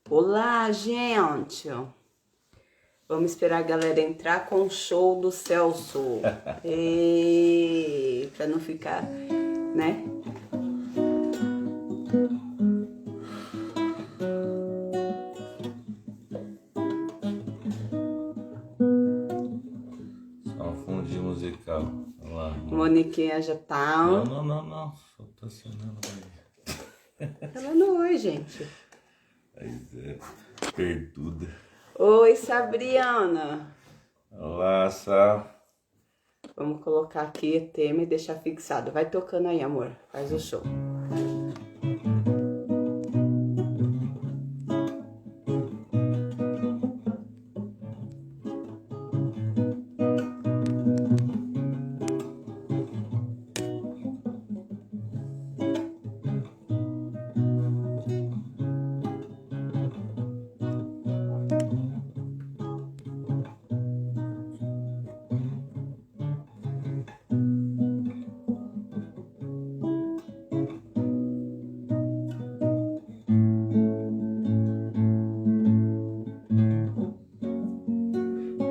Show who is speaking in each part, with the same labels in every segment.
Speaker 1: Olá, gente! Vamos esperar a galera entrar com o show do Celso. Pra não ficar, né?
Speaker 2: Só um fundinho musical. Vamos lá.
Speaker 1: Moniquinha já tá.
Speaker 2: Não. Só tá acionando aí.
Speaker 1: Ela não oi, gente.
Speaker 2: Pois é. Perduda.
Speaker 1: Oi, Sabriana.
Speaker 2: Olá, Sá.
Speaker 1: Vamos colocar aqui o tema e deixar fixado. Vai tocando aí, amor. Faz o show.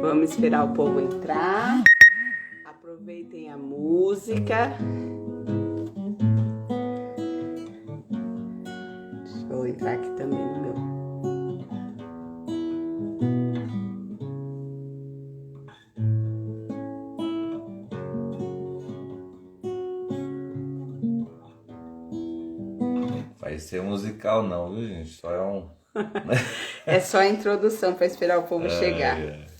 Speaker 1: Vamos esperar o povo entrar. Aproveitem a música. Deixa eu entrar aqui também no meu.
Speaker 2: Vai ser musical não, viu, gente? Só é um...
Speaker 1: É só a introdução para esperar o povo chegar.
Speaker 2: Ai.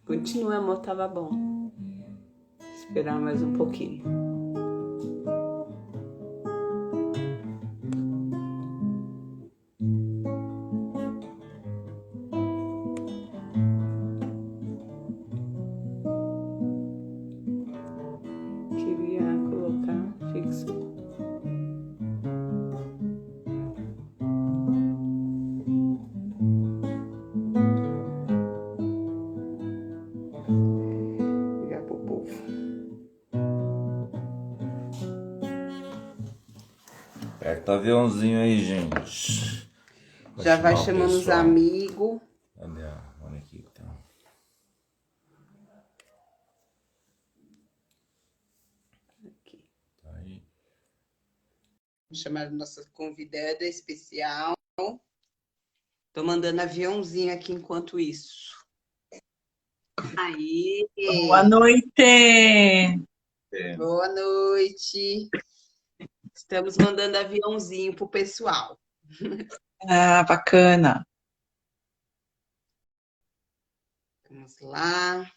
Speaker 1: Continua, amor, tava bom. Esperar mais um pouquinho. Queria colocar fixo. Ligar pro povo.
Speaker 2: Aperta o aviãozinho aí, gente.
Speaker 1: Já vai
Speaker 2: chamar o
Speaker 1: chamando os
Speaker 2: pessoal.
Speaker 1: amigos.
Speaker 2: Cadê a Moniquinha, então?
Speaker 1: Aqui.
Speaker 2: Tá aí.
Speaker 1: Vamos chamar a nossa convidada especial. Tô mandando aviãozinho aqui enquanto isso. Aí.
Speaker 3: Boa noite!
Speaker 1: Boa noite. Estamos mandando aviãozinho pro pessoal.
Speaker 3: Ah, bacana.
Speaker 1: Vamos lá.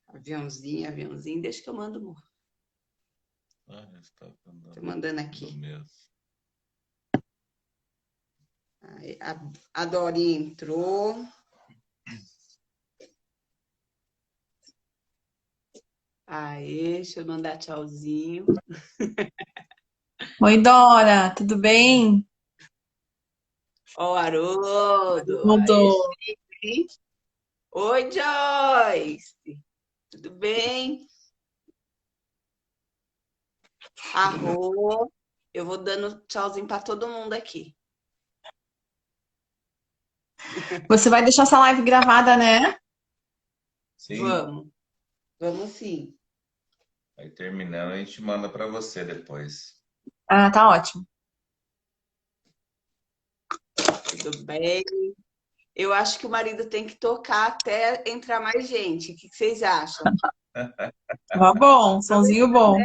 Speaker 1: Aviãozinho. Deixa que eu mando, amor. Tô mandando aqui. Aí, a Dori entrou. Aí, deixa eu mandar tchauzinho.
Speaker 3: Oi, Dora, tudo bem?
Speaker 1: Ó, o Haroldo.
Speaker 3: Tudo.
Speaker 1: Aí, oi, Joyce. Tudo bem? Arro. Eu vou dando tchauzinho para todo mundo aqui.
Speaker 3: Você vai deixar essa live gravada, né?
Speaker 2: Sim.
Speaker 1: Vamos sim.
Speaker 2: Aí terminando, a gente manda pra você depois.
Speaker 3: Ah, tá ótimo.
Speaker 1: Tudo bem? Eu acho que o marido tem que tocar até entrar mais gente. O que vocês acham?
Speaker 3: Tava bom, sonzinho bom.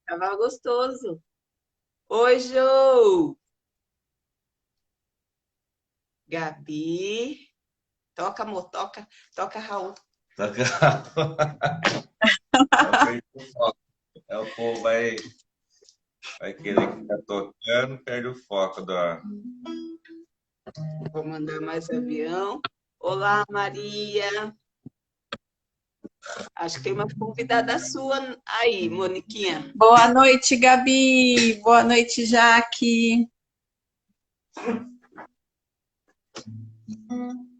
Speaker 1: Tava gostoso. Oi, Jô! Gabi. Toca, amor, toca, Raul.
Speaker 2: É, o povo vai querer ficar tocando, perde o foco da...
Speaker 1: Vou mandar mais avião. Olá, Maria. Acho que tem uma convidada sua aí, Moniquinha.
Speaker 3: Boa noite, Gabi. Boa noite, Jaque.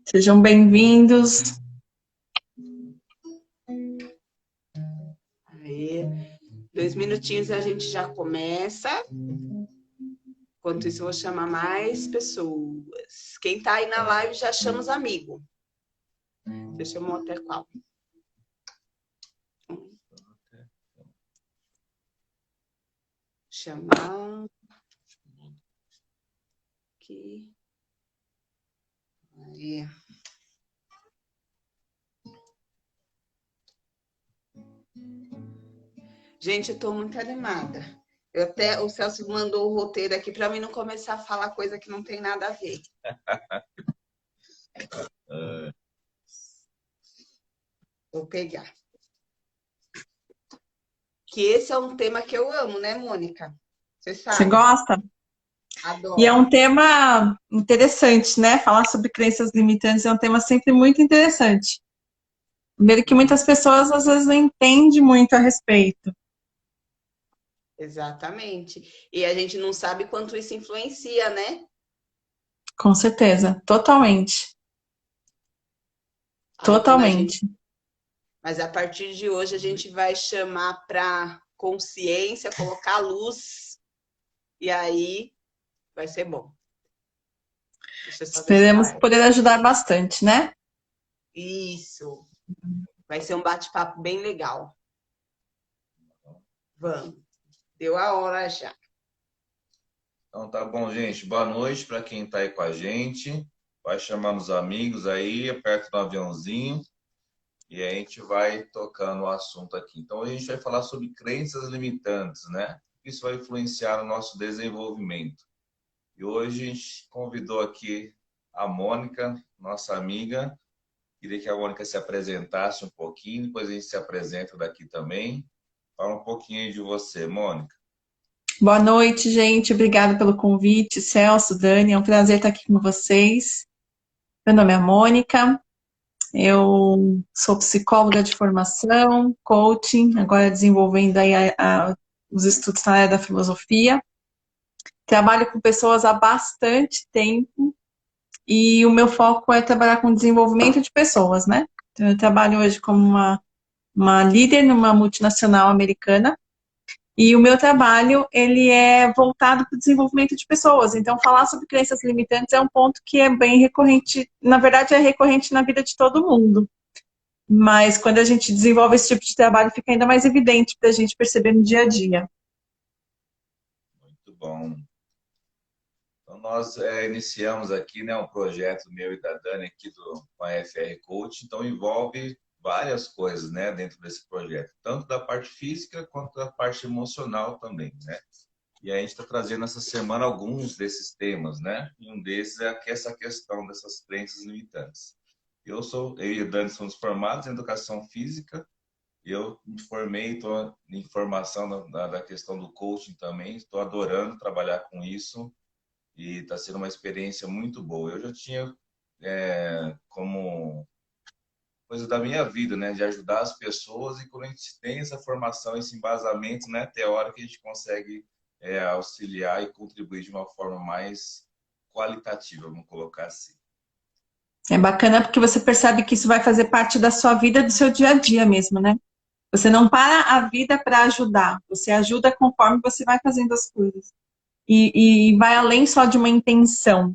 Speaker 3: Sejam bem-vindos.
Speaker 1: Aí. 2 minutinhos e a gente já começa. Enquanto isso, eu vou chamar mais pessoas. Quem está aí na live já chama os amigos. Deixa eu mostrar qual. Chamar. Aqui. Aí. Gente, eu estou muito animada. O Celso mandou o roteiro aqui para mim não começar a falar coisa que não tem nada a ver. Vou pegar. Que esse é um tema que eu amo, né, Mônica? Você sabe.
Speaker 3: Você gosta?
Speaker 1: Adoro.
Speaker 3: E é um tema interessante, né? Falar sobre crenças limitantes é um tema sempre muito interessante. Primeiro que muitas pessoas às vezes não entendem muito a respeito.
Speaker 1: Exatamente. E a gente não sabe quanto isso influencia, né?
Speaker 3: Com certeza, totalmente.
Speaker 1: Aí,
Speaker 3: Totalmente.
Speaker 1: Mas a partir de hoje a gente vai chamar para consciência, colocar luz, e aí vai ser bom.
Speaker 3: Esperemos poder ajudar bastante, né?
Speaker 1: Isso. Vai ser um bate-papo bem legal. Vamos. Deu a hora já.
Speaker 2: Então tá bom, gente. Boa noite para quem está aí com a gente. Vai chamando os amigos aí, aperta no aviãozinho e a gente vai tocando o assunto aqui. Então hoje a gente vai falar sobre crenças limitantes, né? Isso vai influenciar no nosso desenvolvimento. E hoje a gente convidou aqui a Mônica, nossa amiga. Queria que a Mônica se apresentasse um pouquinho, depois a gente se apresenta daqui também. Fala um pouquinho aí de você, Mônica.
Speaker 3: Boa noite, gente. Obrigada pelo convite. Celso, Dani, é um prazer estar aqui com vocês. Meu nome é Mônica. Eu sou psicóloga de formação, coaching, agora desenvolvendo aí os estudos na área da filosofia. Trabalho com pessoas há bastante tempo e o meu foco é trabalhar com desenvolvimento de pessoas, né? Então, eu trabalho hoje como uma líder numa multinacional americana e o meu trabalho, ele é voltado para o desenvolvimento de pessoas. Então, falar sobre crenças limitantes é um ponto que é bem recorrente, na verdade, é recorrente na vida de todo mundo. Mas quando a gente desenvolve esse tipo de trabalho, fica ainda mais evidente para a gente perceber no dia a dia.
Speaker 2: Muito bom. Então, nós iniciamos aqui, né, um projeto meu e da Dani aqui com a FR Coach. Então, envolve várias coisas, né, dentro desse projeto. Tanto da parte física quanto da parte emocional também, né? E a gente está trazendo essa semana alguns desses temas, né? E um desses é essa questão dessas crenças limitantes. Eu e a Dani somos formados em educação física. Eu me formei, estou em formação da questão do coaching também. Estou adorando trabalhar com isso e está sendo uma experiência muito boa. Eu já tinha como coisa da minha vida, né, de ajudar as pessoas, e quando a gente tem essa formação, esse embasamento, né, teórico, a gente consegue auxiliar e contribuir de uma forma mais qualitativa, vamos colocar assim.
Speaker 3: É bacana porque você percebe que isso vai fazer parte da sua vida, do seu dia a dia mesmo, né? Você não para a vida para ajudar, você ajuda conforme você vai fazendo as coisas. E vai além só de uma intenção,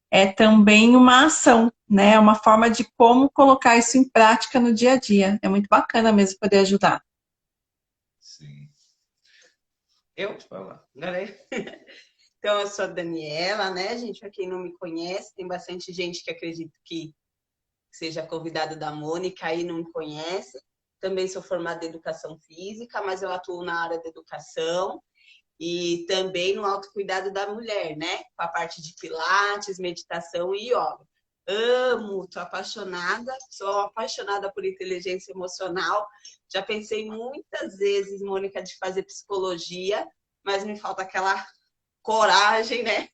Speaker 3: é também uma ação, né? É uma forma de como colocar isso em prática no dia a dia. É muito bacana mesmo poder ajudar.
Speaker 2: Sim.
Speaker 1: Eu? Agora Então, eu sou a Daniela, né, gente? Para quem não me conhece, tem bastante gente que acredita que seja convidada da Mônica e não me conhece. Também sou formada em educação física, mas eu atuo na área da educação e também no autocuidado da mulher, né? Com a parte de pilates, meditação e yoga. Amo, sou apaixonada por inteligência emocional. Já pensei muitas vezes, Mônica, de fazer psicologia, mas me falta aquela coragem, né?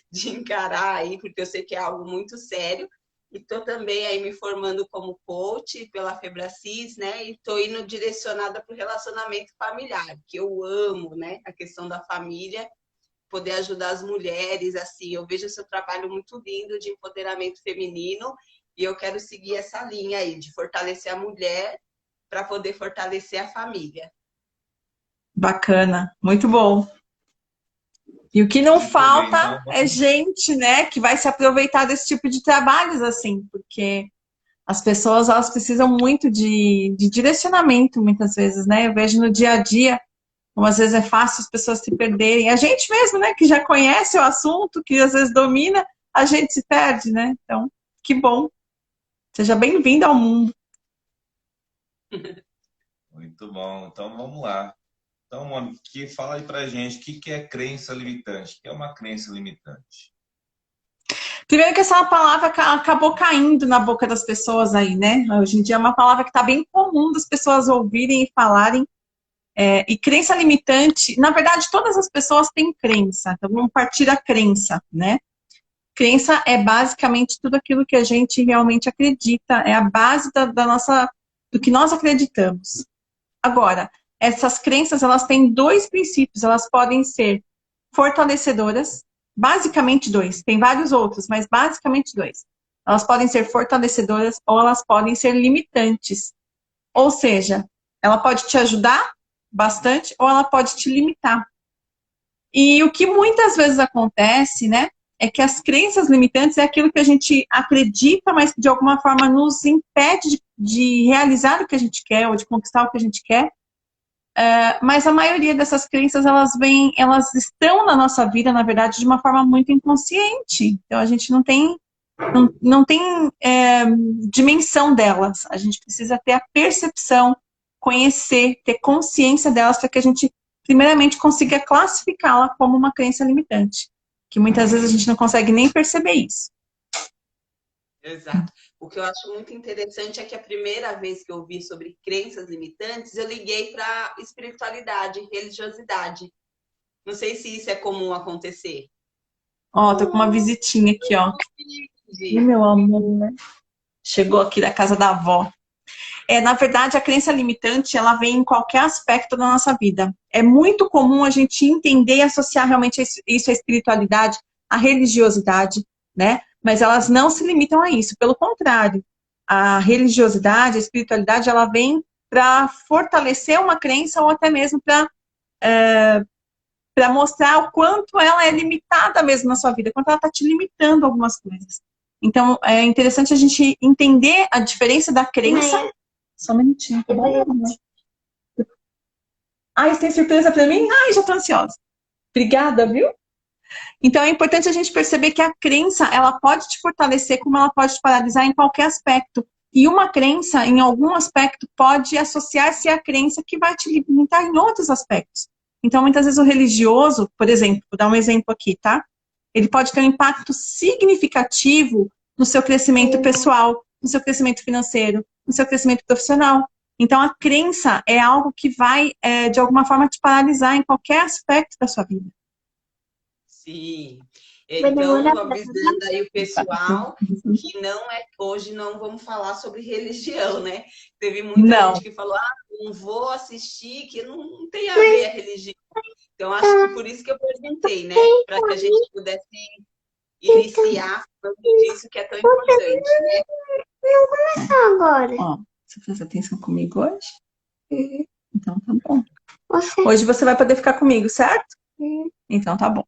Speaker 1: De encarar aí, porque eu sei que é algo muito sério. E estou também aí me formando como coach pela Febracis, né? E estou indo direcionada para o relacionamento familiar, que eu amo, né? A questão da família, poder ajudar as mulheres, assim. Eu vejo o seu trabalho muito lindo de empoderamento feminino e eu quero seguir essa linha aí, de fortalecer a mulher para poder fortalecer a família.
Speaker 3: Bacana, muito bom. E o que não
Speaker 2: Muito bem,
Speaker 3: falta
Speaker 2: então,
Speaker 3: é gente, né, que vai se aproveitar desse tipo de trabalhos, assim, porque as pessoas, elas precisam muito de direcionamento, muitas vezes, né? Eu vejo no dia a dia, como às vezes é fácil as pessoas se perderem. A gente mesmo, né, que já conhece o assunto, que às vezes domina, a gente se perde, né? Então, que bom. Seja bem-vindo ao mundo.
Speaker 2: muito bom. Então vamos lá. Então, Mônica, fala aí pra gente o que que é crença limitante? O que é uma crença limitante?
Speaker 3: Primeiro que essa palavra acabou caindo na boca das pessoas aí, né? Hoje em dia é uma palavra que está bem comum das pessoas ouvirem e falarem. E crença limitante, na verdade, todas as pessoas têm crença. Então, vamos partir da crença, né? Crença é basicamente tudo aquilo que a gente realmente acredita, é a base do que nós acreditamos. Agora, essas crenças, elas têm dois princípios, elas podem ser fortalecedoras, basicamente dois, tem vários outros, mas basicamente dois. Elas podem ser fortalecedoras ou elas podem ser limitantes. Ou seja, ela pode te ajudar bastante ou ela pode te limitar. E o que muitas vezes acontece, né, é que as crenças limitantes é aquilo que a gente acredita, mas que de alguma forma nos impede de realizar o que a gente quer ou de conquistar o que a gente quer. Mas a maioria dessas crenças, elas estão na nossa vida, na verdade, de uma forma muito inconsciente. Então, a gente não tem dimensão delas. A gente precisa ter a percepção, conhecer, ter consciência delas para que a gente, primeiramente, consiga classificá-la como uma crença limitante. Que muitas vezes a gente não consegue nem perceber isso.
Speaker 1: Exato. O que eu acho muito interessante é que a primeira vez que eu ouvi sobre crenças limitantes, eu liguei para espiritualidade, religiosidade. Não sei se isso é comum acontecer.
Speaker 3: Ó, tô com uma visitinha aqui, ó. E meu amor, né? Chegou aqui da casa da avó. Na verdade, a crença limitante, ela vem em qualquer aspecto da nossa vida. É muito comum a gente entender e associar realmente isso à espiritualidade, à religiosidade, né? Mas elas não se limitam a isso. Pelo contrário, a religiosidade, a espiritualidade, ela vem para fortalecer uma crença ou até mesmo para mostrar o quanto ela é limitada mesmo na sua vida, quanto ela está te limitando algumas coisas. Então, é interessante a gente entender a diferença da crença. Só um minutinho, tá bom? Ai, você tem surpresa para mim? Ai, já tô ansiosa. Obrigada, viu? Então, é importante a gente perceber que a crença, ela pode te fortalecer, como ela pode te paralisar em qualquer aspecto. E uma crença, em algum aspecto, pode associar-se à crença que vai te limitar em outros aspectos. Então, muitas vezes o religioso, por exemplo, vou dar um exemplo aqui, tá? Ele pode ter um impacto significativo no seu crescimento pessoal, no seu crescimento financeiro, no seu crescimento profissional. Então, a crença é algo que vai, de alguma forma, te paralisar em qualquer aspecto da sua vida.
Speaker 1: Sim. Então, avisando aí o pessoal que hoje não vamos falar sobre religião, né? Teve muita gente que falou, não vou assistir, que não tem a ver a religião. Então, acho que por isso que eu perguntei, né? Para que a gente pudesse iniciar falando disso que é tão importante, né?
Speaker 4: Não começar agora.
Speaker 3: Ó, você fez atenção comigo hoje? Então tá bom. Hoje você vai poder ficar comigo, certo? Então tá bom.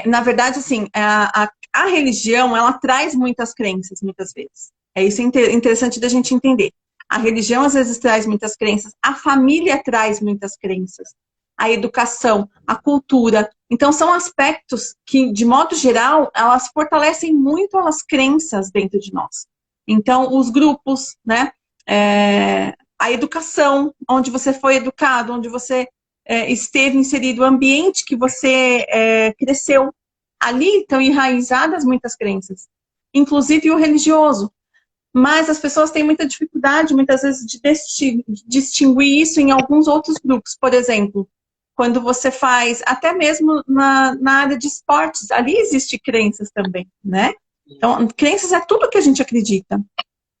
Speaker 3: Na verdade, assim, a religião, ela traz muitas crenças, muitas vezes. Isso interessante da gente entender. A religião, às vezes, traz muitas crenças. A família traz muitas crenças. A educação, a cultura. Então, são aspectos que, de modo geral, elas fortalecem muito as crenças dentro de nós. Então, os grupos, né? A educação, onde você foi educado, onde você esteve inserido, o ambiente que você cresceu. Ali estão enraizadas muitas crenças, inclusive o religioso. Mas as pessoas têm muita dificuldade, muitas vezes, de distinguir isso em alguns outros grupos. Por exemplo, quando você faz, até mesmo na área de esportes, ali existe crenças também, né? Então, crenças é tudo que a gente acredita.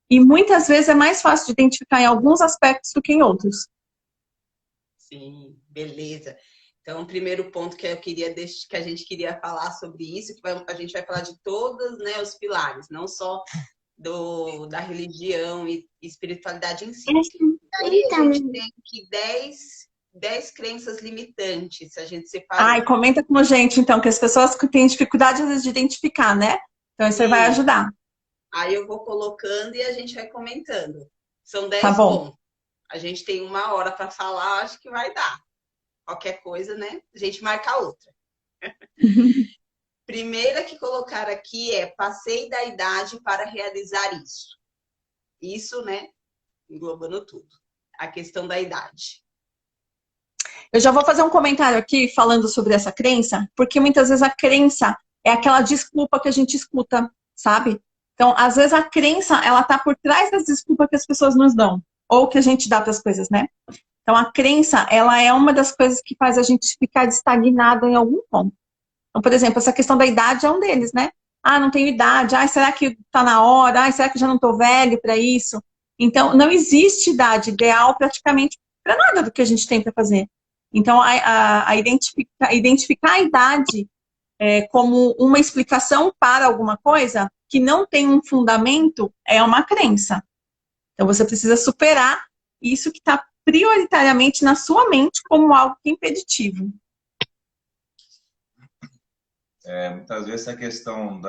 Speaker 3: E muitas vezes é mais fácil de identificar em alguns aspectos do que em outros.
Speaker 1: Sim, beleza. Então, o primeiro ponto que que a gente queria falar sobre isso, a gente vai falar de todos, né, os pilares, não só da religião e espiritualidade em si. Aí a gente tem aqui 10 10 crenças limitantes, a gente separou.
Speaker 3: Ai, comenta com a gente, então, que as pessoas têm dificuldade, às vezes, de identificar, né? Então, isso aí vai ajudar.
Speaker 1: Aí eu vou colocando e a gente vai comentando. São 10
Speaker 3: Tá bom.
Speaker 1: pontos. A gente tem 1 hora para falar, acho que vai dar. Qualquer coisa, né? A gente marca outra. Primeira que colocar aqui é: passei da idade para realizar isso. Isso, né? Englobando tudo. A questão da idade.
Speaker 3: Eu já vou fazer um comentário aqui falando sobre essa crença, porque muitas vezes a crença é aquela desculpa que a gente escuta, sabe? Então, às vezes a crença, ela tá por trás das desculpas que as pessoas nos dão, ou que a gente dá para as coisas, né? Então, a crença, ela é uma das coisas que faz a gente ficar estagnado em algum ponto. Então, por exemplo, essa questão da idade é um deles, né? Ah, não tenho idade. Ah, será que tá na hora? Ah, será que eu já não tô velho para isso? Então, não existe idade ideal praticamente para nada do que a gente tem para fazer. Então, identificar a idade como uma explicação para alguma coisa que não tem um fundamento é uma crença. Então, você precisa superar isso que está prioritariamente na sua mente como algo que é impeditivo.
Speaker 2: Muitas vezes a questão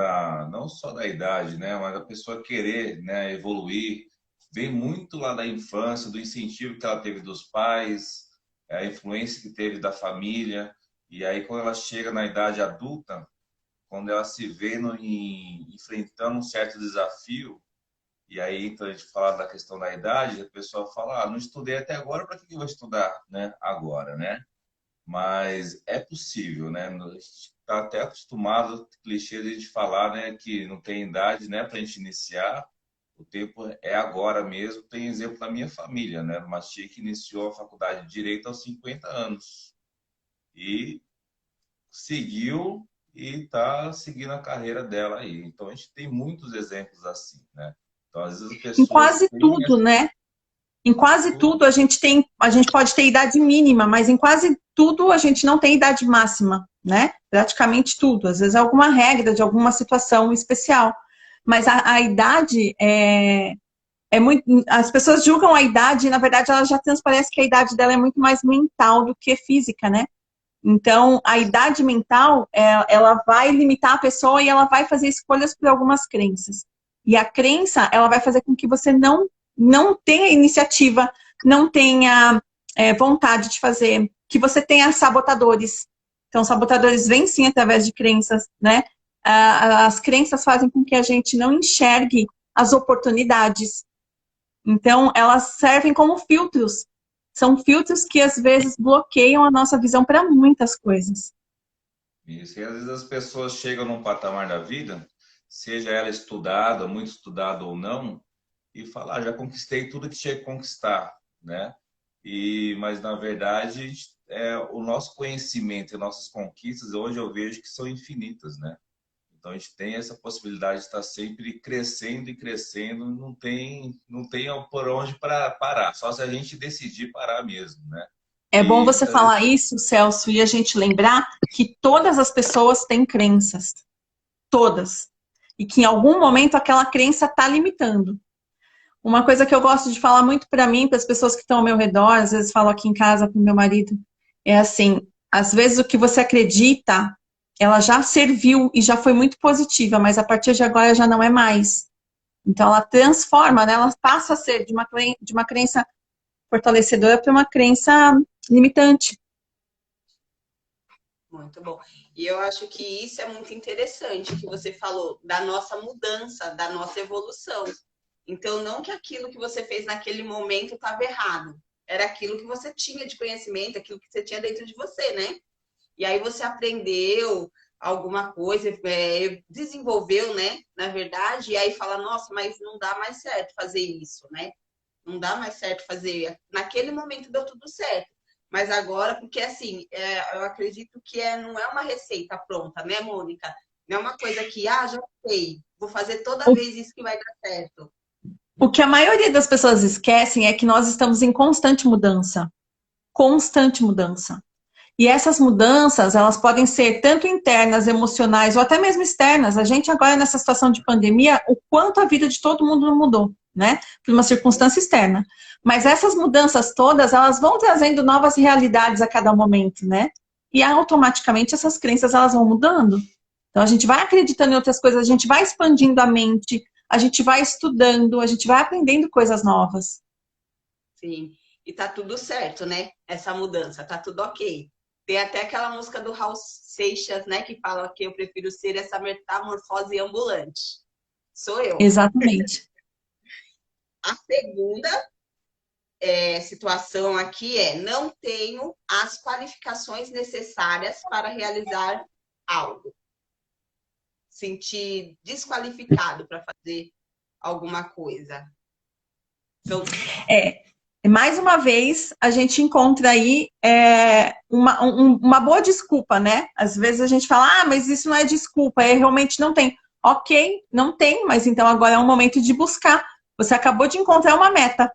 Speaker 2: não só da idade, né, mas a pessoa querer, né, evoluir, vem muito lá da infância, do incentivo que ela teve dos pais, a influência que teve da família, e aí quando ela chega na idade adulta, quando ela se vê enfrentando um certo desafio, e aí então a gente fala da questão da idade, a pessoa fala, não estudei até agora, para que eu vou estudar, né, agora, né? Mas é possível, né? A gente está até acostumado, clichê de a gente falar, né, que não tem idade, né, para a gente iniciar. O tempo é agora mesmo. Tem exemplo da minha família, né? Uma tia que iniciou a faculdade de Direito aos 50 anos e seguiu e está seguindo a carreira dela aí. Então a gente tem muitos exemplos assim, né? Então às vezes as pessoas
Speaker 3: em quase tudo, né? Em quase tudo a gente pode ter idade mínima, mas em quase tudo a gente não tem idade máxima, né? Praticamente tudo. Às vezes é alguma regra de alguma situação especial. Mas a idade é muito. As pessoas julgam a idade e, na verdade, ela já transparece que a idade dela é muito mais mental do que física, né? Então, a idade mental, ela vai limitar a pessoa e ela vai fazer escolhas por algumas crenças. E a crença, ela vai fazer com que você não tenha iniciativa, não tenha vontade de fazer, que você tenha sabotadores. Então, sabotadores vêm sim através de crenças, né? As crenças fazem com que a gente não enxergue as oportunidades. Então, elas servem como filtros. São filtros que, às vezes, bloqueiam a nossa visão para muitas coisas.
Speaker 2: Isso, e às vezes as pessoas chegam num patamar da vida, seja ela estudada, muito estudada ou não, e falar, já conquistei tudo que tinha que conquistar, né? Mas, na verdade, o nosso conhecimento e nossas conquistas, hoje eu vejo que são infinitas, né? Então, a gente tem essa possibilidade de estar sempre crescendo e crescendo, não tem por onde parar, só se a gente decidir parar mesmo, né?
Speaker 3: É bom você falar isso, Celso, e a gente lembrar que todas as pessoas têm crenças. Todas. E que em algum momento aquela crença está limitando. Uma coisa que eu gosto de falar muito para mim, para as pessoas que estão ao meu redor, às vezes falo aqui em casa com meu marido, é assim, às vezes o que você acredita, ela já serviu e já foi muito positiva, mas a partir de agora já não é mais. Então ela transforma, né? Ela passa a ser de uma crença fortalecedora para uma crença limitante.
Speaker 1: Muito bom. E eu acho que isso é muito interessante, que você falou da nossa mudança, da nossa evolução. Então, não que aquilo que você fez naquele momento estava errado. Era aquilo que você tinha de conhecimento, aquilo que você tinha dentro de você, né? E aí você aprendeu alguma coisa, desenvolveu, né? Na verdade, e aí fala, nossa, mas não dá mais certo fazer isso, né? Não dá mais certo fazer. Naquele momento deu tudo certo. Mas agora, porque assim, eu acredito que não é uma receita pronta, né, Mônica? Não é uma coisa que, já sei, vou fazer toda vez isso que vai dar certo.
Speaker 3: O que a maioria das pessoas esquecem é que nós estamos em constante mudança. Constante mudança. E essas mudanças, elas podem ser tanto internas, emocionais, ou até mesmo externas. A gente agora, nessa situação de pandemia, o quanto a vida de todo mundo mudou. né? Por uma circunstância externa. Mas essas mudanças todas, elas vão trazendo novas realidades a cada momento, né? E automaticamente essas crenças, elas vão mudando. Então a gente vai acreditando em outras coisas, a gente vai expandindo a mente, a gente vai estudando, a gente vai aprendendo coisas novas.
Speaker 1: Sim. E tá tudo certo, né? Essa mudança, tá tudo ok. Tem até aquela música do Raul Seixas, né? Que fala que eu prefiro ser essa metamorfose ambulante. Sou eu.
Speaker 3: Exatamente.
Speaker 1: A segunda situação aqui é: não tenho as qualificações necessárias para realizar algo. Sentir desqualificado para fazer alguma coisa. Então,
Speaker 3: mais uma vez, a gente encontra aí uma boa desculpa, né? Às vezes a gente fala, mas isso não é desculpa, realmente não tem. Ok, não tem, mas então agora é um momento de buscar. Você acabou de encontrar uma meta,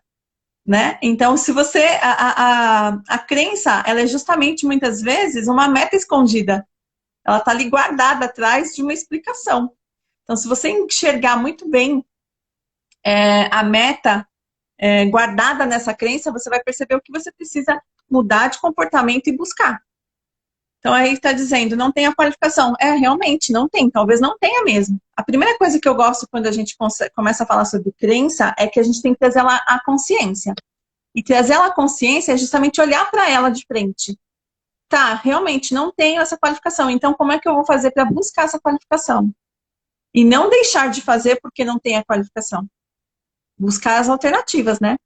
Speaker 3: né? Então, se você... A crença, ela é justamente, muitas vezes, uma meta escondida. Ela está ali guardada atrás de uma explicação. Então, se você enxergar muito bem a meta guardada nessa crença, você vai perceber o que você precisa mudar de comportamento e buscar. Então, aí está dizendo, não tem a qualificação. Realmente, não tem. Talvez não tenha mesmo. A primeira coisa que eu gosto quando a gente começa a falar sobre crença é que a gente tem que trazer ela à consciência. E trazer ela à consciência é justamente olhar para ela de frente. Tá, realmente, não tenho essa qualificação. Então, como é que eu vou fazer para buscar essa qualificação? E não deixar de fazer porque não tem a qualificação. Buscar as alternativas, né?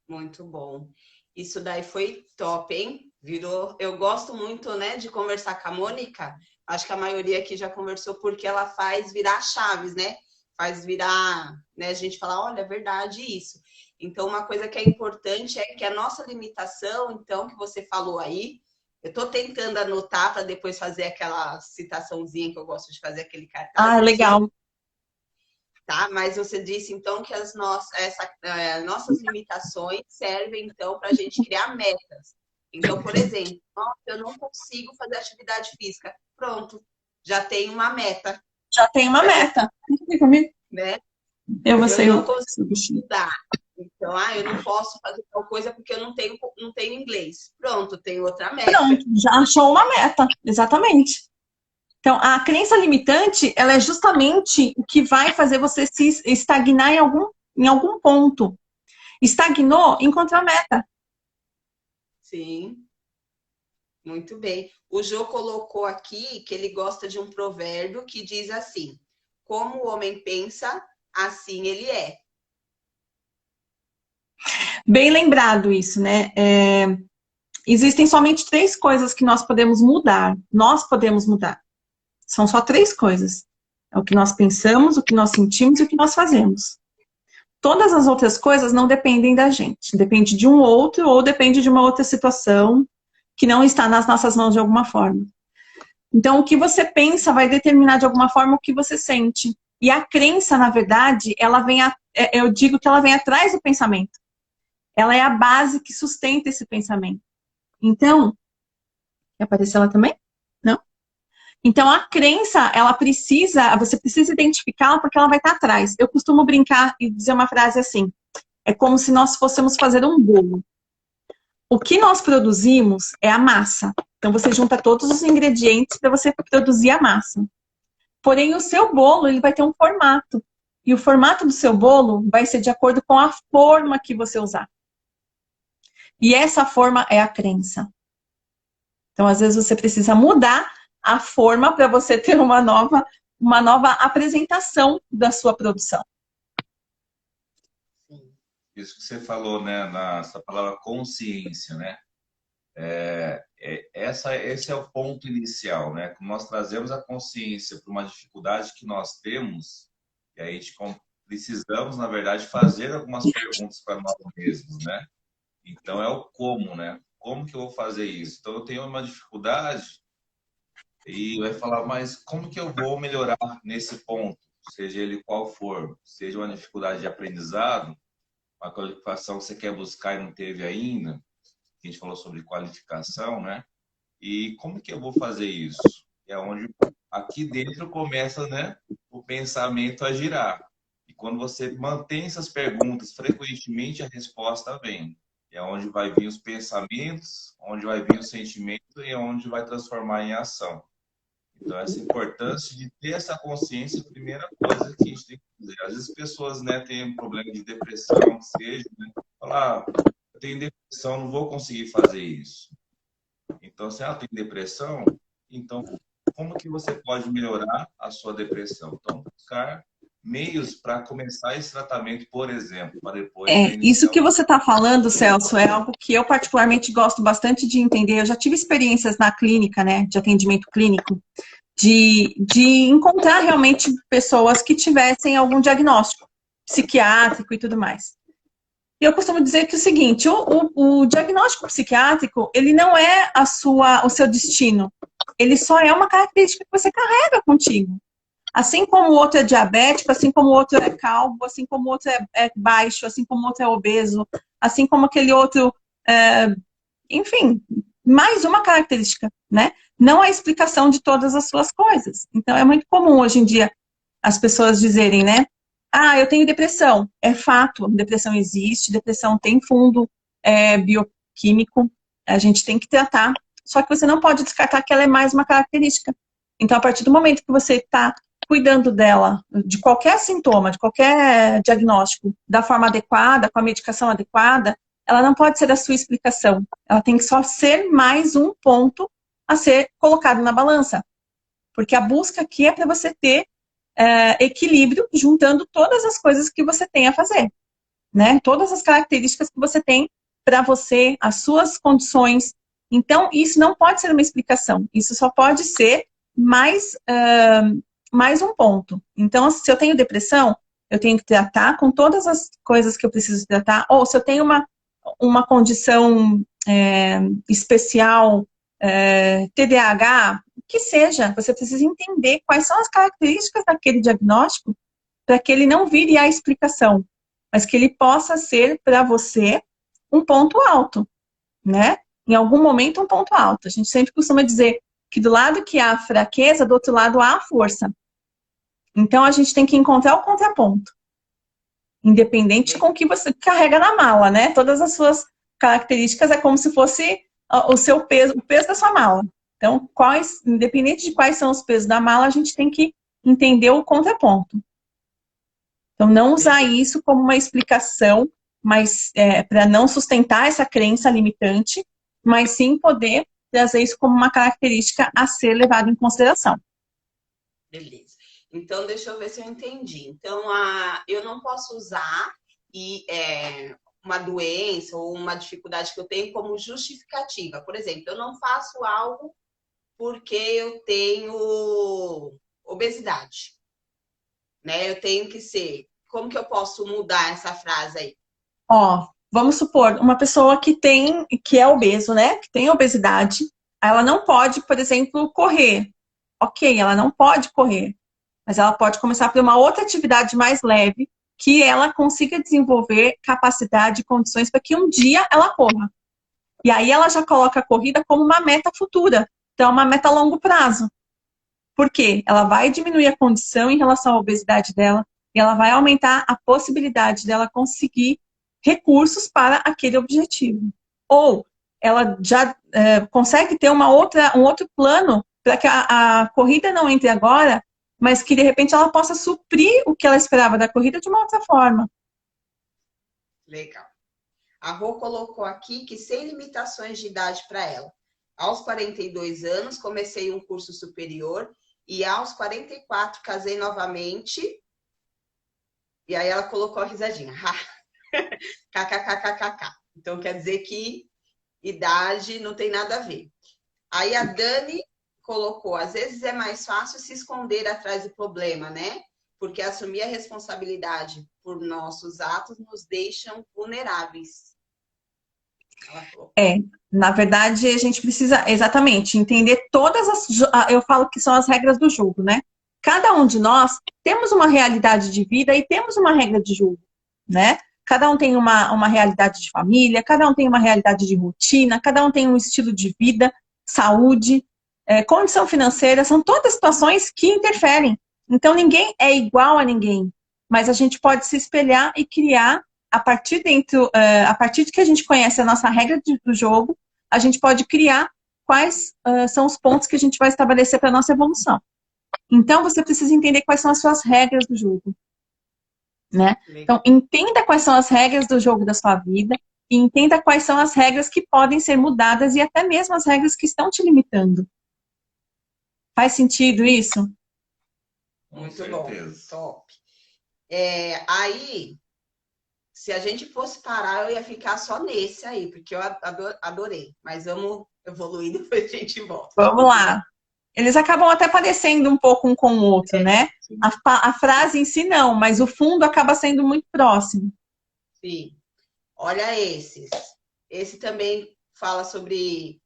Speaker 1: muito bom. Isso daí foi top, hein? Virou. Eu gosto muito, né, de conversar com a Mônica. Acho que a maioria aqui já conversou porque ela faz virar chaves, né? Faz virar, né? A gente fala, olha, é verdade isso. Então, uma coisa que é importante é que a nossa limitação, então, que você falou aí, eu estou tentando anotar para depois fazer aquela citaçãozinha que eu gosto de fazer, aquele cartaz.
Speaker 3: Legal.
Speaker 1: Tá? Mas você disse, então, que nossas limitações servem, então, para a gente criar metas. Então, por exemplo, eu não consigo fazer atividade física. Pronto, já tem uma meta.
Speaker 3: Já tem uma meta.
Speaker 1: Né?
Speaker 3: Eu
Speaker 1: não consigo estudar. Então, eu não posso fazer tal coisa porque eu não tenho inglês. Pronto, tem outra meta.
Speaker 3: Pronto, já achou uma meta, exatamente. Então, a crença limitante, ela é justamente o que vai fazer você se estagnar em algum ponto. Estagnou, encontra a meta.
Speaker 1: Sim. Muito bem. O Jô colocou aqui que ele gosta de um provérbio que diz assim: como o homem pensa, assim ele é.
Speaker 3: Bem lembrado isso, né? Existem somente 3 coisas que nós podemos mudar. Nós podemos mudar. São só 3 coisas. É o que nós pensamos, o que nós sentimos e o que nós fazemos. Todas as outras coisas não dependem da gente. Depende de um outro ou depende de uma outra situação que não está nas nossas mãos de alguma forma. Então, o que você pensa vai determinar de alguma forma o que você sente. E a crença, na verdade, eu digo que ela vem atrás do pensamento. Ela é a base que sustenta esse pensamento. Então, apareceu ela também? Não? Então, a crença, você precisa identificá-la porque ela vai estar atrás. Eu costumo brincar e dizer uma frase assim: é como se nós fôssemos fazer um bolo. O que nós produzimos é a massa. Então, você junta todos os ingredientes para você produzir a massa. Porém, o seu bolo, ele vai ter um formato. E o formato do seu bolo vai ser de acordo com a forma que você usar. E essa forma é a crença. Então, às vezes, você precisa mudar a forma para você ter uma nova apresentação da sua produção.
Speaker 2: Isso que você falou, né, nessa palavra consciência, né? Esse é o ponto inicial, né? Como nós trazemos a consciência para uma dificuldade que nós temos, e aí precisamos, na verdade, fazer algumas perguntas para nós mesmos, né? Então é o como, né? Como que eu vou fazer isso? Então eu tenho uma dificuldade e vai falar, mas como que eu vou melhorar nesse ponto? Seja ele qual for, seja uma dificuldade de aprendizado, uma qualificação que você quer buscar e não teve ainda, a gente falou sobre qualificação, né? E como que eu vou fazer isso? É onde aqui dentro começa, né, o pensamento a girar. E quando você mantém essas perguntas frequentemente, a resposta vem. É onde vai vir os pensamentos, onde vai vir o sentimento e é onde vai transformar em ação. Então, essa importância de ter essa consciência é a primeira coisa que a gente tem que fazer. Às vezes, as pessoas, né, têm um problema de depressão, que seja, né? Falar, eu tenho depressão, não vou conseguir fazer isso. Então, se ela tem depressão, então, como que você pode melhorar a sua depressão? Então, buscar meios para começar esse tratamento, por exemplo, para depois
Speaker 3: Isso
Speaker 2: iniciar.
Speaker 3: que você está falando, Celso, é algo que eu particularmente gosto bastante de entender. Eu já tive experiências na clínica, né, de atendimento clínico, de encontrar realmente pessoas que tivessem algum diagnóstico psiquiátrico e tudo mais. E eu costumo dizer que é o seguinte, o diagnóstico psiquiátrico, ele não é o seu destino, ele só é uma característica que você carrega contigo. Assim como o outro é diabético, assim como o outro é calvo, assim como o outro é baixo, assim como o outro é obeso, assim como aquele outro, enfim, mais uma característica, né? Não a explicação de todas as suas coisas. Então, é muito comum hoje em dia as pessoas dizerem, né? Ah, eu tenho depressão. É fato, depressão existe, depressão tem fundo bioquímico, a gente tem que tratar, só que você não pode descartar que ela é mais uma característica. Então, a partir do momento que você está cuidando dela, de qualquer sintoma, de qualquer diagnóstico, da forma adequada, com a medicação adequada, ela não pode ser a sua explicação. Ela tem que só ser mais um ponto a ser colocado na balança. Porque a busca aqui é para você ter equilíbrio, juntando todas as coisas que você tem a fazer, né? Todas as características que você tem para você, as suas condições. Então, isso não pode ser uma explicação. Isso só pode ser mais um ponto. Então, se eu tenho depressão, eu tenho que tratar com todas as coisas que eu preciso tratar. Ou se eu tenho uma condição especial, TDAH, que seja, você precisa entender quais são as características daquele diagnóstico para que ele não vire a explicação, mas que ele possa ser para você um ponto alto, né? Em algum momento um ponto alto. A gente sempre costuma dizer que do lado que há fraqueza, do outro lado há força. Então a gente tem que encontrar o contraponto. Independente com o que você carrega na mala, né? Todas as suas características é como se fosse o seu peso, o peso da sua mala. Então, independente de quais são os pesos da mala, a gente tem que entender o contraponto. Então, não usar isso como uma explicação, mas para não sustentar essa crença limitante, mas sim poder trazer isso como uma característica a ser levada em consideração.
Speaker 1: Beleza. Então, deixa eu ver se eu entendi. Então, eu não posso usar uma doença ou uma dificuldade que eu tenho como justificativa. Por exemplo, eu não faço algo porque eu tenho obesidade, né? Eu tenho que ser... Como que eu posso mudar essa frase aí?
Speaker 3: Vamos supor, uma pessoa que é obeso, né? Que tem obesidade, ela não pode, por exemplo, correr. Ok, ela não pode correr, mas ela pode começar por uma outra atividade mais leve, que ela consiga desenvolver capacidade e condições para que um dia ela corra. E aí ela já coloca a corrida como uma meta futura. Então, é uma meta a longo prazo. Por quê? Ela vai diminuir a condição em relação à obesidade dela e ela vai aumentar a possibilidade dela conseguir recursos para aquele objetivo. Ou ela já consegue ter um outro plano para que a corrida não entre agora, mas que de repente ela possa suprir o que ela esperava da corrida de uma outra forma.
Speaker 1: Legal. A Rô colocou aqui que sem limitações de idade para ela. Aos 42 anos, comecei um curso superior e aos 44 casei novamente. E aí ela colocou a risadinha. KKKKK. Então quer dizer que idade não tem nada a ver. Aí a Dani colocou, às vezes é mais fácil se esconder atrás do problema, né? Porque assumir a responsabilidade por nossos atos nos deixam vulneráveis.
Speaker 3: Na verdade, a gente precisa exatamente entender eu falo que são as regras do jogo, né? Cada um de nós temos uma realidade de vida e temos uma regra de jogo, né? Cada um tem uma realidade de família, cada um tem uma realidade de rotina, cada um tem um estilo de vida, saúde, condição financeira, são todas situações que interferem. Então, ninguém é igual a ninguém. mas a gente pode se espelhar e criar a partir a partir de que a gente conhece a nossa regra do jogo, a gente pode criar quais são os pontos que a gente vai estabelecer para a nossa evolução. Então, você precisa entender quais são as suas regras do jogo, né? Então, entenda quais são as regras do jogo da sua vida e entenda quais são as regras que podem ser mudadas e até mesmo as regras que estão te limitando. Faz sentido isso?
Speaker 1: Muito bom, top. Aí, se a gente fosse parar, eu ia ficar só nesse aí, porque eu adorei. Mas vamos evoluir, depois a gente volta.
Speaker 3: Vamos lá. Eles acabam até parecendo um pouco um com o outro, né? A frase em si não, mas o fundo acaba sendo muito próximo.
Speaker 1: Sim. Olha esses. Esse também fala sobre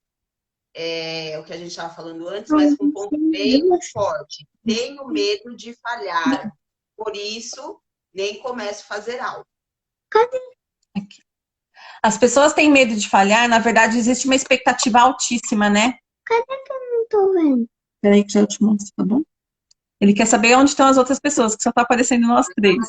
Speaker 1: o que a gente estava falando antes, mas com um ponto bem forte. Tenho medo de falhar, por isso nem começo a fazer algo.
Speaker 4: Cadê?
Speaker 3: Aqui. As pessoas têm medo de falhar, na verdade existe uma expectativa altíssima, né?
Speaker 4: Cadê que eu não tô vendo?
Speaker 3: Peraí que já te mostro, tá bom? Ele quer saber onde estão as outras pessoas, que só está aparecendo nós três.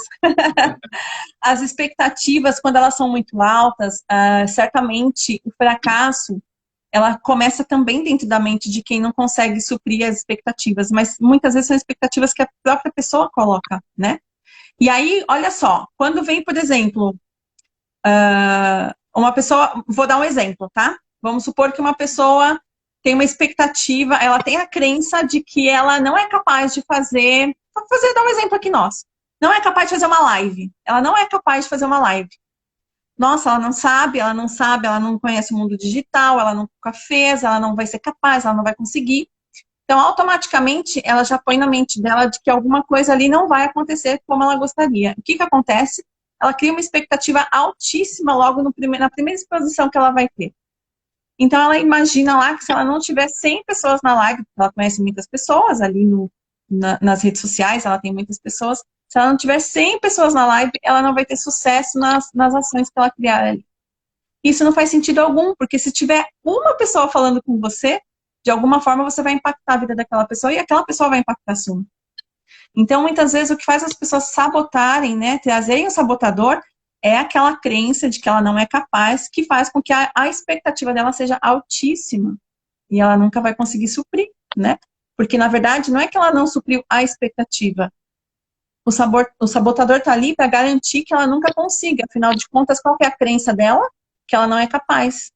Speaker 3: As expectativas, quando elas são muito altas, certamente o fracasso, ela começa também dentro da mente de quem não consegue suprir as expectativas, mas muitas vezes são expectativas que a própria pessoa coloca, né? E aí, olha só, quando vem, por exemplo, uma pessoa, vou dar um exemplo, tá? Vamos supor que uma pessoa tem uma expectativa, ela tem a crença de que ela não é capaz de fazer, dar um exemplo aqui nós, não é capaz de fazer uma live, ela não é capaz de fazer uma live. Nossa, ela não sabe, ela não conhece o mundo digital, ela nunca fez, ela não vai ser capaz, ela não vai conseguir. Então, automaticamente, ela já põe na mente dela de que alguma coisa ali não vai acontecer como ela gostaria. O que que acontece? Ela cria uma expectativa altíssima logo na primeira exposição que ela vai ter. Então, ela imagina lá que se ela não tiver 100 pessoas na live, ela conhece muitas pessoas ali nas redes sociais, ela tem muitas pessoas. Se ela não tiver 100 pessoas na live, ela não vai ter sucesso nas ações que ela criar ali. Isso não faz sentido algum, porque se tiver uma pessoa falando com você, de alguma forma você vai impactar a vida daquela pessoa e aquela pessoa vai impactar a sua. Então, muitas vezes, o que faz as pessoas sabotarem, né, trazerem o sabotador, é aquela crença de que ela não é capaz, que faz com que a expectativa dela seja altíssima e ela nunca vai conseguir suprir, né? Porque, na verdade, não é que ela não supriu a expectativa. O sabotador está ali para garantir que ela nunca consiga. Afinal de contas, qual que é a crença dela? Que ela não é capaz.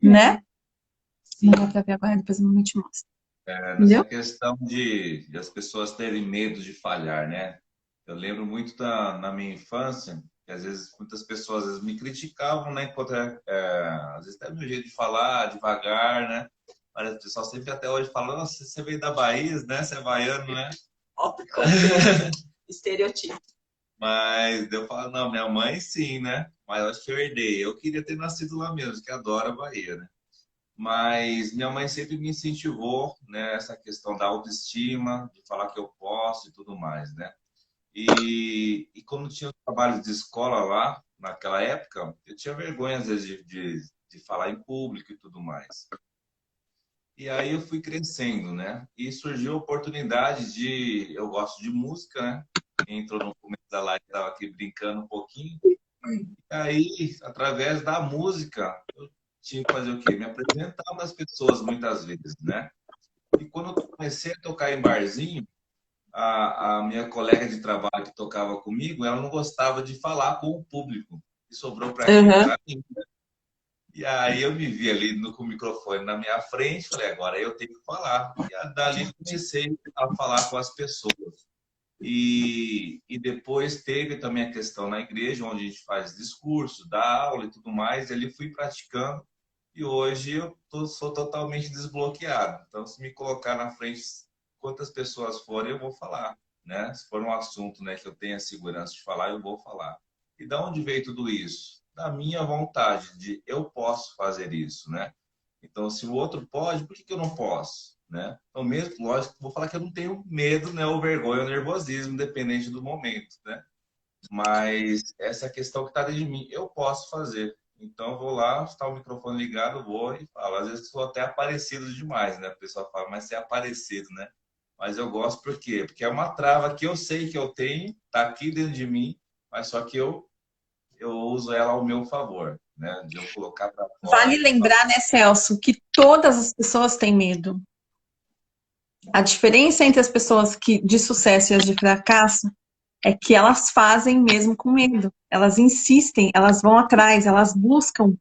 Speaker 3: Né? Não dá para ver agora, depois eu te mostro.
Speaker 2: Nessa questão de as pessoas terem medo de falhar, né? Eu lembro muito na minha infância, que às vezes muitas pessoas às vezes, me criticavam, né? Enquanto, às vezes até meu jeito de falar, devagar, né? Mas o pessoal sempre até hoje fala, nossa, você veio da Bahia, né? Você é baiano, né?
Speaker 1: Estereotipo.
Speaker 2: Mas eu falo, não, minha mãe sim, né? Mas eu acho que eu herdei. Eu queria ter nascido lá mesmo, que adora a Bahia, né? Mas minha mãe sempre me incentivou, né, essa questão da autoestima, de falar que eu posso e tudo mais, né? E quando tinha o trabalho de escola lá, naquela época, eu tinha vergonha, às vezes, de falar em público e tudo mais. E aí eu fui crescendo, né? E surgiu a oportunidade de... Eu gosto de música, né? Entrou no começo da live, estava aqui brincando um pouquinho. E aí, através da música, eu tinha que fazer o quê? Me apresentar para as pessoas muitas vezes, né? E quando eu comecei a tocar em barzinho, a minha colega de trabalho que tocava comigo, ela não gostava de falar com o público. E sobrou para quem? Para mim. E aí eu me vi ali com o microfone na minha frente, falei, agora eu tenho que falar. E dali comecei a falar com as pessoas. E depois teve também a questão na igreja, onde a gente faz discurso, dá aula e tudo mais, e ali fui praticando. E hoje sou totalmente desbloqueado. Então, se me colocar na frente, quantas pessoas forem, eu vou falar, né? Se for um assunto, né, que eu tenha segurança de falar, eu vou falar. E da onde veio tudo isso? Da minha vontade de eu posso fazer isso, né? Então, se o outro pode, por que eu não posso? Né? Então, mesmo, lógico, vou falar que eu não tenho medo, né, ou vergonha, ou nervosismo, dependente do momento, né? Mas essa questão que está dentro de mim, eu posso fazer. Então, eu vou lá, está o microfone ligado, vou e falo. Às vezes, sou até aparecido demais, né? A pessoa fala, mas você é aparecido, né? mas eu gosto por quê? Porque é uma trava que eu sei que eu tenho, tá aqui dentro de mim, mas só que eu uso ela ao meu favor, né? De eu colocar para fora.
Speaker 3: Vale lembrar, né, Celso, que todas as pessoas têm medo. A diferença entre as pessoas de sucesso e as de fracasso é que elas fazem mesmo com medo. Elas insistem, elas vão atrás, elas buscam,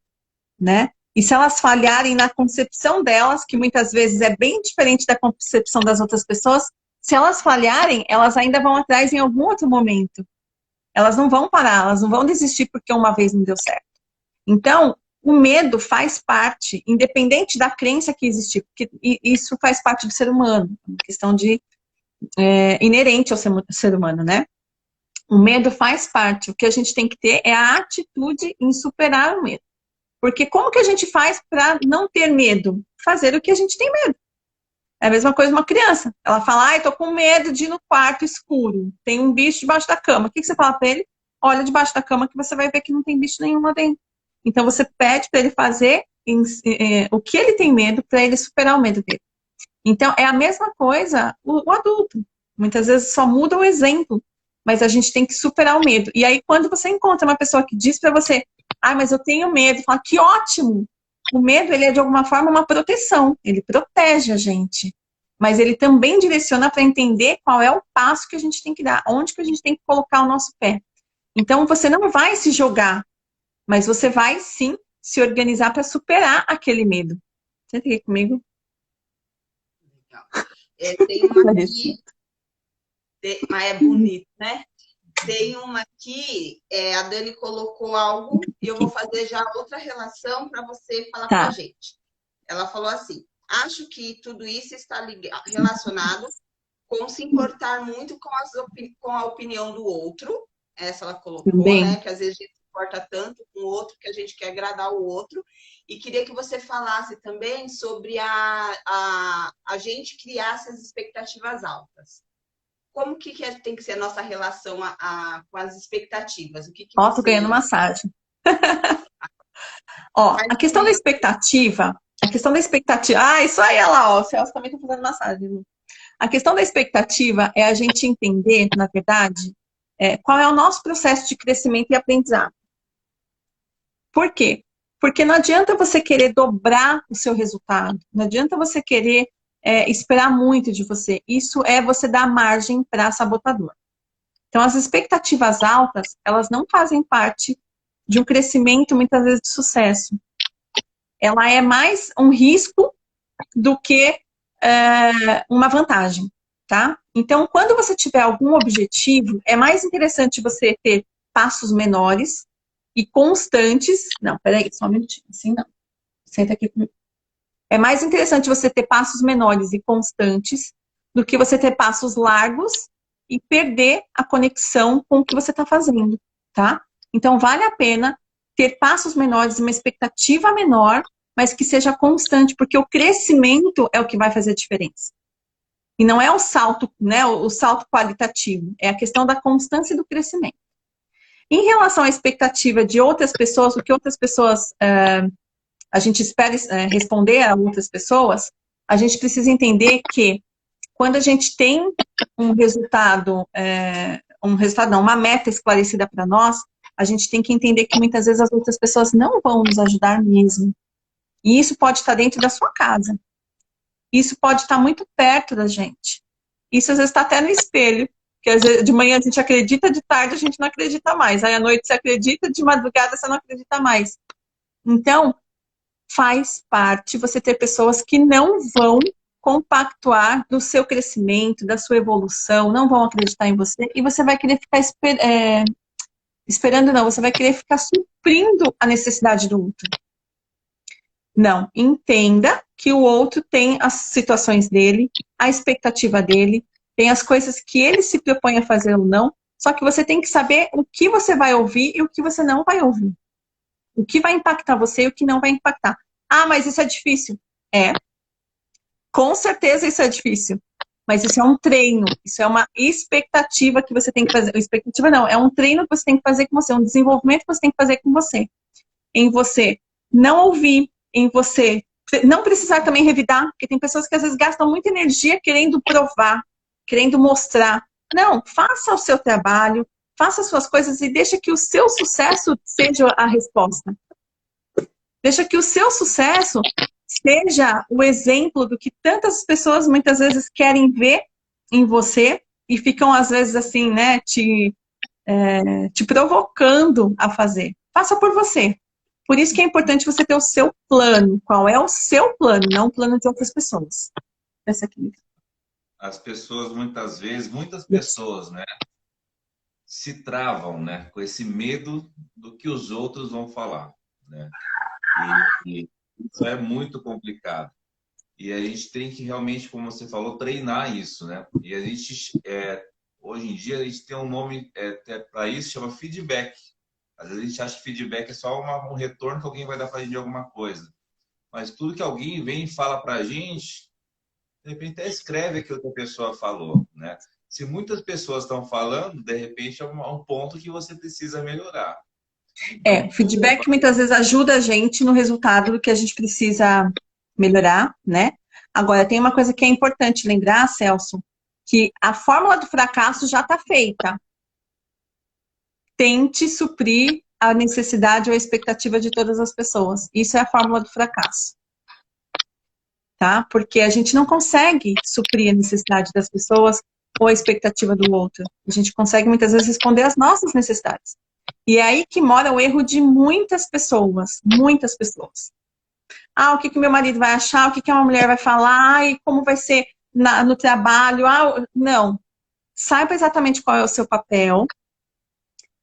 Speaker 3: né? E se elas falharem na concepção delas, que muitas vezes é bem diferente da concepção das outras pessoas, se elas falharem, elas ainda vão atrás em algum outro momento. Elas não vão parar, elas não vão desistir porque uma vez não deu certo. Então, o medo faz parte, independente da crença que existir, porque isso faz parte do ser humano, uma questão inerente ao ser humano, né? O medo faz parte, o que a gente tem que ter é a atitude em superar o medo. Porque como que a gente faz para não ter medo? Fazer o que a gente tem medo. É a mesma coisa uma criança. Ela fala, ai, tô com medo de ir no quarto escuro, tem um bicho debaixo da cama. O que você fala para ele? Olha debaixo da cama que você vai ver que não tem bicho nenhum lá dentro. Então você pede para ele fazer o que ele tem medo para ele superar o medo dele. Então é a mesma coisa o adulto. Muitas vezes só muda o exemplo, mas a gente tem que superar o medo. E aí quando você encontra uma pessoa que diz para você, ah, mas eu tenho medo, fala, que ótimo! O medo, ele é de alguma forma uma proteção, ele protege a gente, mas ele também direciona para entender qual é o passo que a gente tem que dar, onde que a gente tem que colocar o nosso pé. Então você não vai se jogar, mas você vai sim se organizar para superar aquele medo. Você tá aqui comigo?
Speaker 1: Legal. Tem uma aqui, mas é bonito, né? Tem uma aqui, a Dani colocou algo e eu vou fazer já outra relação para você falar para a gente. Ela falou assim, acho que tudo isso está relacionado com se importar muito com a opinião do outro. Essa ela colocou, né? Que às vezes a gente se importa tanto com o outro que a gente quer agradar o outro. E queria que você falasse também sobre a gente criar essas expectativas altas. Como que tem que ser a nossa relação com as expectativas?
Speaker 3: Ó, tô ganhando massagem. Ó, a questão da expectativa, ah, isso aí, olha lá, ó, o Celso também tá fazendo massagem. A questão da expectativa é a gente entender, na verdade, qual é o nosso processo de crescimento e aprendizado. Por quê? Porque não adianta você querer dobrar o seu resultado, não adianta você querer esperar muito de você. Isso é você dar margem para sabotador. Então, as expectativas altas, elas não fazem parte de um crescimento, muitas vezes, de sucesso. Ela é mais um risco do que uma vantagem, tá? Então, quando você tiver algum objetivo, é mais interessante você ter passos menores e constantes. Não, peraí, só um minutinho, assim não. Senta aqui comigo. É mais interessante você ter passos menores e constantes do que você ter passos largos e perder a conexão com o que você está fazendo, tá? Então, vale a pena ter passos menores e uma expectativa menor, mas que seja constante, porque o crescimento é o que vai fazer a diferença. E não é o salto, né, o salto qualitativo, é a questão da constância e do crescimento. Em relação à expectativa de outras pessoas, o que outras pessoas... a gente espera responder a outras pessoas, a gente precisa entender que quando a gente tem um resultado, não, uma meta esclarecida para nós, a gente tem que entender que muitas vezes as outras pessoas não vão nos ajudar mesmo. E isso pode estar dentro da sua casa. Isso pode estar muito perto da gente. Isso às vezes está até no espelho, que às vezes, de manhã a gente acredita, de tarde a gente não acredita mais. Aí à noite você acredita, de madrugada você não acredita mais. Então, faz parte você ter pessoas que não vão compactuar do seu crescimento, da sua evolução, não vão acreditar em você, e você vai querer ficar esperando, não, você vai querer ficar suprindo a necessidade do outro. Não, entenda que o outro tem as situações dele, a expectativa dele, tem as coisas que ele se propõe a fazer ou não, só que você tem que saber o que você vai ouvir e o que você não vai ouvir. O que vai impactar você e o que não vai impactar. Ah, mas isso é difícil. Com certeza isso é difícil. Mas isso é um treino, isso é uma expectativa que você tem que fazer. Expectativa não, é um treino que você tem que fazer com você, um desenvolvimento que você tem que fazer com você. Em você não ouvir, em você não precisar também revidar, porque tem pessoas que às vezes gastam muita energia querendo provar, querendo mostrar. Não, faça o seu trabalho, faça as suas coisas e deixa que o seu sucesso seja a resposta. Deixa que o seu sucesso seja o exemplo do que tantas pessoas muitas vezes querem ver em você e ficam às vezes assim, né, te provocando a fazer. Faça por você. Por isso que é importante você ter o seu plano. Qual é o seu plano, não o plano de outras pessoas. Essa aqui.
Speaker 2: As pessoas, muitas pessoas, né, se travam, né, com esse medo do que os outros vão falar, né? E isso é muito complicado. E a gente tem que realmente, como você falou, treinar isso, né? E a gente, hoje em dia, a gente tem um nome para isso, chama feedback. Às vezes a gente acha que feedback é só um retorno que alguém vai dar para a gente de alguma coisa. Mas tudo que alguém vem e fala para a gente, de repente até escreve aquilo que a pessoa falou, né? Se muitas pessoas estão falando, de repente é um ponto que você precisa melhorar.
Speaker 3: O feedback muitas vezes ajuda a gente no resultado que a gente precisa melhorar, né? Agora, tem uma coisa que é importante lembrar, Celso, que a fórmula do fracasso já está feita. Tente suprir a necessidade ou a expectativa de todas as pessoas. Isso é a fórmula do fracasso. Tá? Porque a gente não consegue suprir a necessidade das pessoas ou a expectativa do outro. A gente consegue muitas vezes responder às nossas necessidades. E é aí que mora o erro de muitas pessoas. Muitas pessoas. O que meu marido vai achar? O que uma mulher vai falar? E como vai ser no trabalho? Não. Saiba exatamente qual é o seu papel.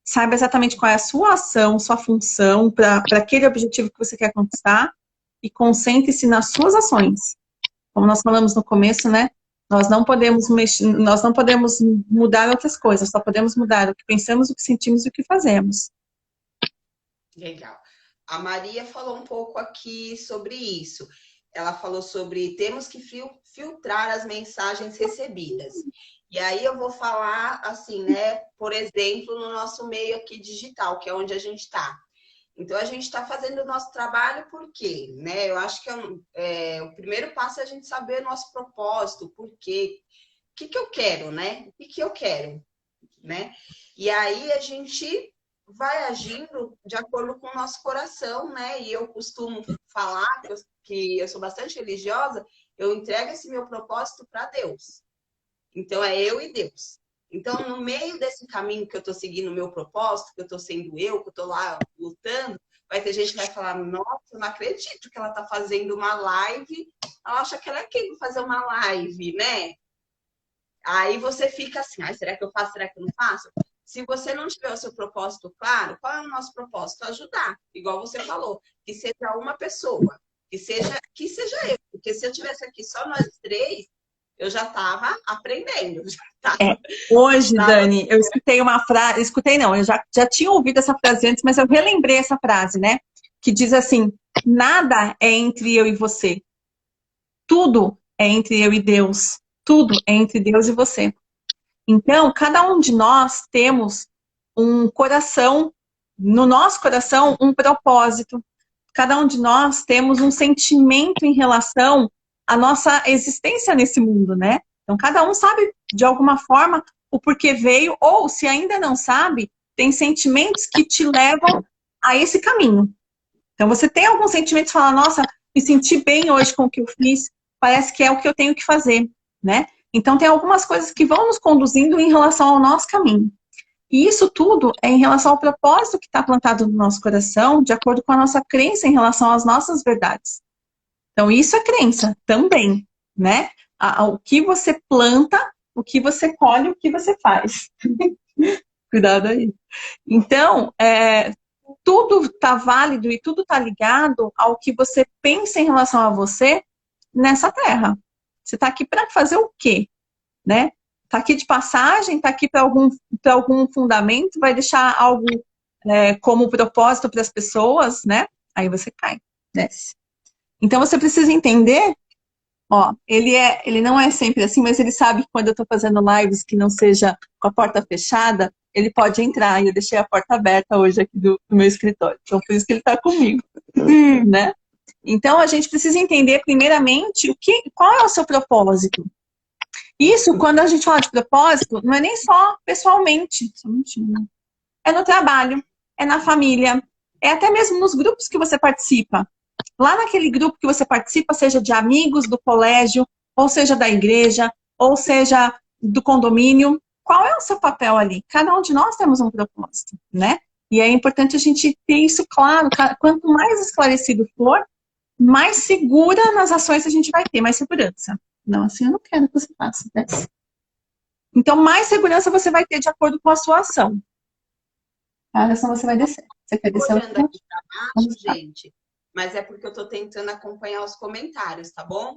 Speaker 3: Saiba exatamente qual é a sua ação, sua função para aquele objetivo que você quer conquistar. E concentre-se nas suas ações. Como nós falamos no começo, né? Nós não podemos mudar outras coisas, só podemos mudar o que pensamos, o que sentimos e o que fazemos.
Speaker 1: Legal. A Maria falou um pouco aqui sobre isso. Ela falou sobre temos que filtrar as mensagens recebidas. E aí eu vou falar assim, né? Por exemplo, no nosso meio aqui digital, que é onde a gente está. Então, a gente está fazendo o nosso trabalho por quê? Né? Eu acho que o primeiro passo é a gente saber o nosso propósito, por quê, o que eu quero, né? O que eu quero, né? E aí a gente vai agindo de acordo com o nosso coração, né? E eu costumo falar que eu sou bastante religiosa, eu entrego esse meu propósito para Deus. Então, é eu e Deus. Então, no meio desse caminho que eu estou seguindo o meu propósito, que eu estou sendo eu, que eu estou lá lutando, vai ter gente que vai falar, nossa, eu não acredito que ela está fazendo uma live, ela acha que ela é quem vai fazer uma live, né? Aí você fica assim, será que eu faço, será que eu não faço? Se você não tiver o seu propósito claro, qual é o nosso propósito? Ajudar, igual você falou, que seja uma pessoa, que seja eu, porque se eu tivesse aqui só nós três, eu já estava aprendendo.
Speaker 3: Hoje, Dani, eu escutei uma frase, eu já tinha ouvido essa frase antes, mas eu relembrei essa frase, né? Que diz assim, nada é entre eu e você. Tudo é entre eu e Deus. Tudo é entre Deus e você. Então, cada um de nós temos um coração, no nosso coração, um propósito. Cada um de nós temos um sentimento em relação à nossa existência nesse mundo, né? Então, cada um sabe, de alguma forma, o porquê veio, ou, se ainda não sabe, tem sentimentos que te levam a esse caminho. Então, você tem alguns sentimentos que fala, nossa, me senti bem hoje com o que eu fiz, parece que é o que eu tenho que fazer, né? Então, tem algumas coisas que vão nos conduzindo em relação ao nosso caminho. E isso tudo é em relação ao propósito que está plantado no nosso coração, de acordo com a nossa crença em relação às nossas verdades. Então, isso é crença também, né? O que você planta, o que você colhe, o que você faz. Cuidado aí. Então, tudo está válido e tudo está ligado ao que você pensa em relação a você nessa terra. Você está aqui para fazer o quê? Né? Está aqui de passagem, está aqui para algum fundamento, vai deixar algo como propósito para as pessoas, né? Aí você cai, desce. Então você precisa entender, ele não é sempre assim, mas ele sabe que quando eu estou fazendo lives que não seja com a porta fechada, ele pode entrar, e eu deixei a porta aberta hoje aqui do meu escritório. Então por isso que ele está comigo, né? Então a gente precisa entender primeiramente qual é o seu propósito. Isso, quando a gente fala de propósito, não é nem só pessoalmente, só um minutinho. É no trabalho, é na família, é até mesmo nos grupos que você participa. Lá naquele grupo que você participa, seja de amigos do colégio, ou seja da igreja, ou seja do condomínio, qual é o seu papel ali? Cada um de nós temos um propósito, né? E é importante a gente ter isso claro. Quanto mais esclarecido for, mais segura nas ações a gente vai ter, mais segurança. Não, assim eu não quero que você faça. Desce. Então, mais segurança você vai ter de acordo com a sua ação. A ação você vai descer. Você quer descer
Speaker 1: Olhando aqui para baixo, gente, mas é porque eu estou tentando acompanhar os comentários, tá bom?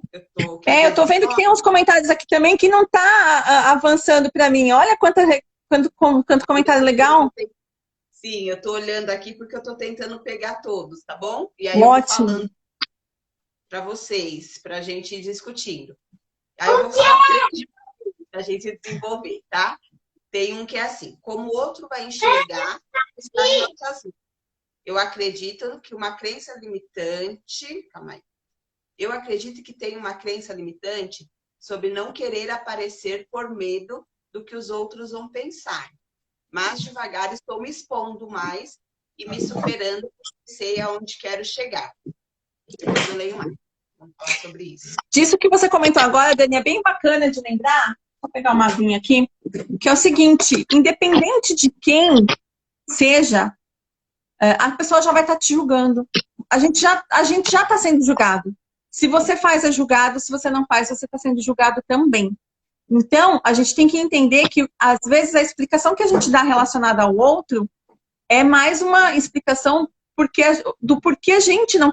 Speaker 3: Eu tô vendo que tem uns comentários aqui também que não tá avançando para mim. Olha quanto comentário legal.
Speaker 1: Sim, eu tô olhando aqui porque eu tô tentando pegar todos, tá bom? E aí
Speaker 3: Ótimo.
Speaker 1: eu vou falando para vocês, para a gente ir discutindo. Aí eu vou falar três para a gente desenvolver, tá? Tem um que é assim: como o outro vai enxergar, está em nota azul. Eu acredito que uma crença limitante. Calma aí. Eu acredito que tem uma crença limitante sobre não querer aparecer por medo do que os outros vão pensar. Mas devagar estou me expondo mais e me superando, porque sei aonde quero chegar. Depois eu leio mais. Vamos falar sobre isso.
Speaker 3: Disso que você comentou agora, Dani, é bem bacana de lembrar. Vou pegar uma aguinha aqui. Que é o seguinte: independente de quem seja, a pessoa já vai estar te julgando. A gente já está sendo julgado. Se você faz, é julgado. Se você não faz, você está sendo julgado também. Então, a gente tem que entender que, às vezes, a explicação que a gente dá relacionada ao outro é mais uma explicação do porquê a gente não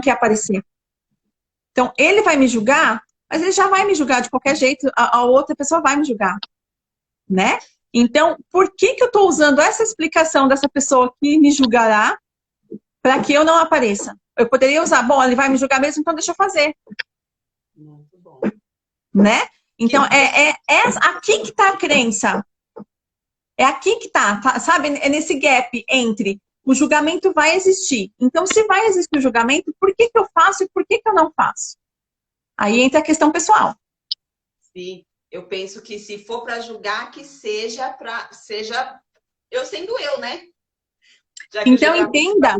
Speaker 3: quer aparecer. Então, ele vai me julgar, mas ele já vai me julgar de qualquer jeito. A outra pessoa vai me julgar, né? Então, por que eu estou usando essa explicação dessa pessoa que me julgará para que eu não apareça? Eu poderia usar, bom, ele vai me julgar mesmo, então deixa eu fazer.
Speaker 1: Muito bom.
Speaker 3: Né? Então, é aqui que está a crença. É aqui que está, sabe? É nesse gap entre o julgamento vai existir. Então, se vai existir o julgamento, por que eu faço e por que eu não faço? Aí entra a questão pessoal.
Speaker 1: Sim, eu penso que se for para julgar, que seja eu sendo eu, né?
Speaker 3: Então, entenda.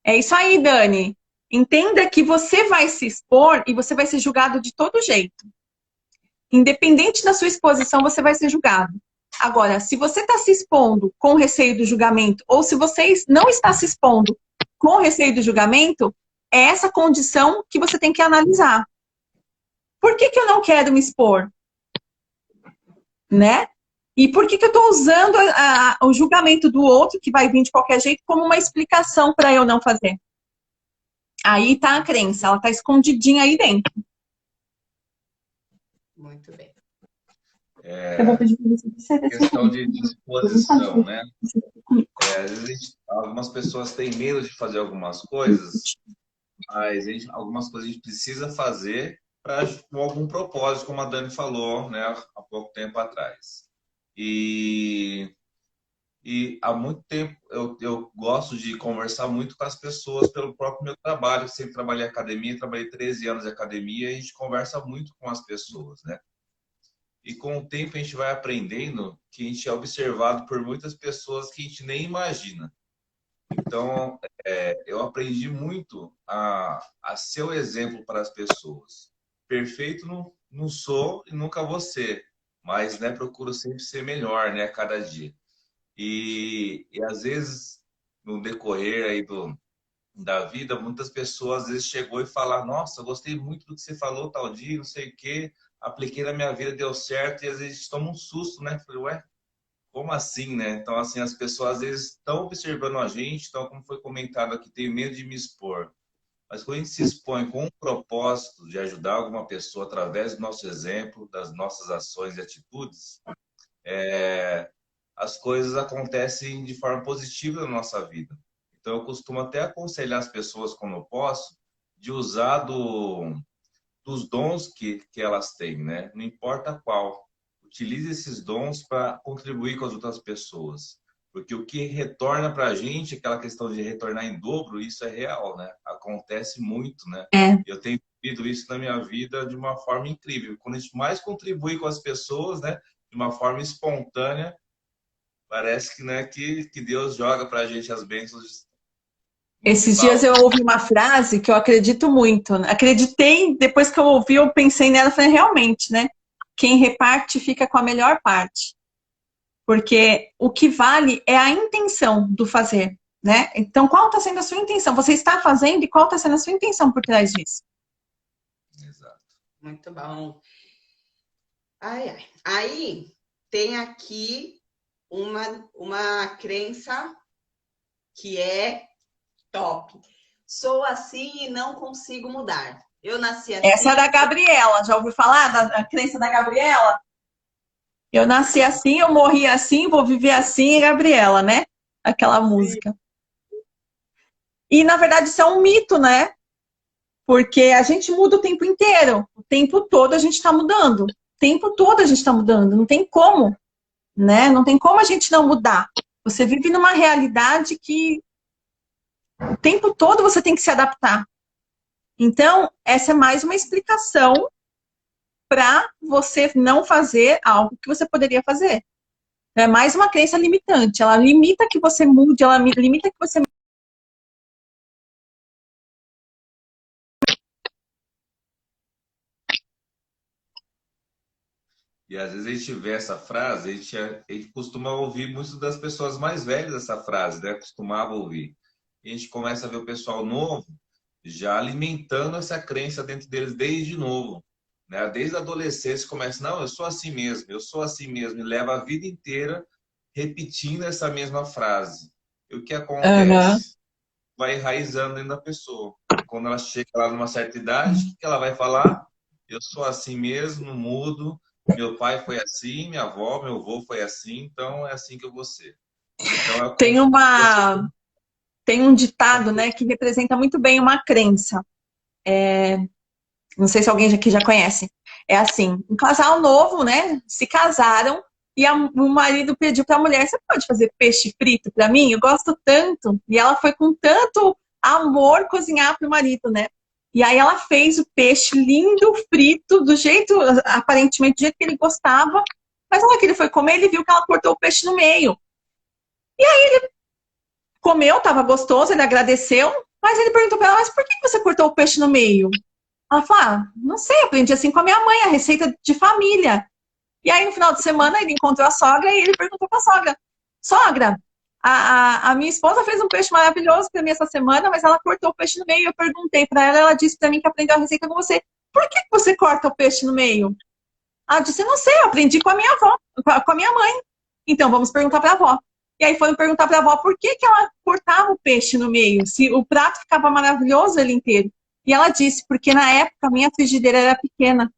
Speaker 3: É isso aí, Dani. Entenda que você vai se expor e você vai ser julgado de todo jeito. Independente da sua exposição, você vai ser julgado. Agora, se você está se expondo com receio do julgamento, ou se você não está se expondo com receio do julgamento, é essa condição que você tem que analisar. Por que eu não quero me expor? Né? E por que eu estou usando o julgamento do outro, que vai vir de qualquer jeito, como uma explicação para eu não fazer? Aí está a crença, ela está escondidinha aí dentro.
Speaker 1: Muito bem.
Speaker 3: Eu vou pedir para você
Speaker 2: questão de disposição, né? Às vezes algumas pessoas têm medo de fazer algumas coisas, mas algumas coisas a gente precisa fazer com algum propósito, como a Dani falou, né, há pouco tempo atrás. E há muito tempo eu gosto de conversar muito com as pessoas pelo próprio meu trabalho. Eu sempre trabalhei em academia, trabalhei 13 anos em academia e a gente conversa muito com as pessoas, né? E com o tempo a gente vai aprendendo que a gente é observado por muitas pessoas que a gente nem imagina. Então, eu aprendi muito a ser o exemplo para as pessoas. Perfeito não sou e nunca vou ser, mas né, procuro sempre ser melhor, né, a cada dia. E às vezes, no decorrer aí da vida, muitas pessoas às vezes chegou e falaram: nossa, gostei muito do que você falou tal dia, não sei o quê, apliquei na minha vida, deu certo, e às vezes toma um susto, né? Falei, ué, como assim, né? Então, assim, as pessoas às vezes estão observando a gente, então, como foi comentado aqui, tenho medo de me expor. Mas quando a gente se expõe com o propósito de ajudar alguma pessoa através do nosso exemplo, das nossas ações e atitudes, as coisas acontecem de forma positiva na nossa vida. Então, eu costumo até aconselhar as pessoas, como eu posso, de usar dos dons que elas têm, né? Não importa qual. Utilize esses dons para contribuir com as outras pessoas. Porque o que retorna para a gente, aquela questão de retornar em dobro, isso é real, né? Acontece muito, né?
Speaker 3: É.
Speaker 2: Eu tenho vivido isso na minha vida de uma forma incrível. Quando a gente mais contribui com as pessoas, né? De uma forma espontânea, parece que, né, que Deus joga para a gente as bênçãos
Speaker 3: Esses
Speaker 2: de
Speaker 3: dias
Speaker 2: balde.
Speaker 3: eu ouvi uma frase que eu acredito muito, né? Acreditei, depois que eu ouvi, eu pensei nela e falei, realmente, né? Quem reparte fica com a melhor parte. Porque o que vale é a intenção do fazer, né? Então, qual está sendo a sua intenção? Você está fazendo e qual está sendo a sua intenção por trás disso?
Speaker 2: Exato.
Speaker 1: Muito bom. Ai, ai. Aí tem aqui uma crença que é top. Sou assim e não consigo mudar. Eu nasci
Speaker 3: Essa é
Speaker 1: assim.
Speaker 3: da Gabriela, já ouviu falar da crença da Gabriela? Eu nasci assim, eu morri assim, vou viver assim, Gabriela, né? Aquela música. E, na verdade, isso é um mito, né? Porque a gente muda o tempo inteiro. O tempo todo a gente está mudando. O tempo todo a gente está mudando. Não tem como, né? Não tem como a gente não mudar. Você vive numa realidade que o tempo todo você tem que se adaptar. Então, essa é mais uma explicação para você não fazer algo que você poderia fazer. É mais uma crença limitante. Ela limita que você mude, ela limita que você.
Speaker 2: E às vezes a gente vê essa frase, a gente costuma ouvir muitas das pessoas mais velhas essa frase, né? Costumava ouvir. E a gente começa a ver o pessoal novo já alimentando essa crença dentro deles desde novo, né? Desde a adolescência começa, não, eu sou assim mesmo, e leva a vida inteira repetindo essa mesma frase. E o que
Speaker 3: Uhum.
Speaker 2: acontece? Vai enraizando dentro da pessoa. Quando ela chega lá numa certa idade, o que ela vai falar? Eu sou assim mesmo, não mudo. Meu pai foi assim, minha avó, meu avô foi assim, então é assim que eu vou ser. Então é como
Speaker 3: Tem
Speaker 2: se a pessoa
Speaker 3: tem um ditado, né, que representa muito bem uma crença. Não sei se alguém aqui já conhece. É assim, um casal novo, né, se casaram e o marido pediu para a mulher, você pode fazer peixe frito para mim? Eu gosto tanto. E ela foi com tanto amor cozinhar para o marido, né? E aí ela fez o peixe lindo, frito, do jeito, aparentemente, do jeito que ele gostava. Mas na hora que ele foi comer, ele viu que ela cortou o peixe no meio. Comeu, estava gostoso, ele agradeceu, mas ele perguntou para ela, mas por que você cortou o peixe no meio? Ela falou, não sei, aprendi assim com a minha mãe, a receita de família. E aí, no final de semana, ele encontrou a sogra e ele perguntou para a sogra, sogra, a minha esposa fez um peixe maravilhoso para mim essa semana, mas ela cortou o peixe no meio. Eu perguntei para ela, ela disse para mim que aprendeu a receita com você. Por que você corta o peixe no meio? Ela disse, não sei, eu aprendi com a minha avó, com a minha mãe. Então, vamos perguntar para a avó. E aí foram perguntar para a avó por que ela cortava o peixe no meio, se o prato ficava maravilhoso ele inteiro. E ela disse, porque na época a minha frigideira era pequena.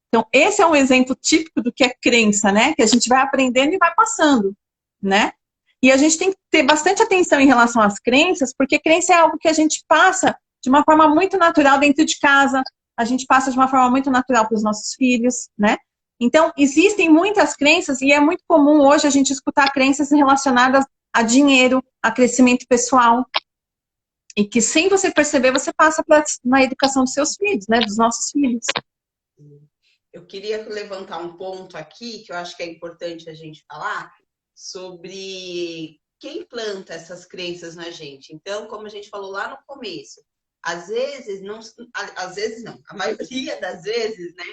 Speaker 3: Então, esse é um exemplo típico do que é crença, né? Que a gente vai aprendendo e vai passando, né? E a gente tem que ter bastante atenção em relação às crenças, porque crença é algo que a gente passa de uma forma muito natural dentro de casa, a gente passa de uma forma muito natural para os nossos filhos, né? Então, existem muitas crenças e é muito comum hoje a gente escutar crenças relacionadas a dinheiro, a crescimento pessoal, e que sem você perceber, você passa na educação dos seus filhos, né? Dos nossos filhos.
Speaker 1: Eu queria levantar um ponto aqui que eu acho que é importante a gente falar sobre quem planta essas crenças na gente. Então, como a gente falou lá no começo, às vezes não, a maioria das vezes, né,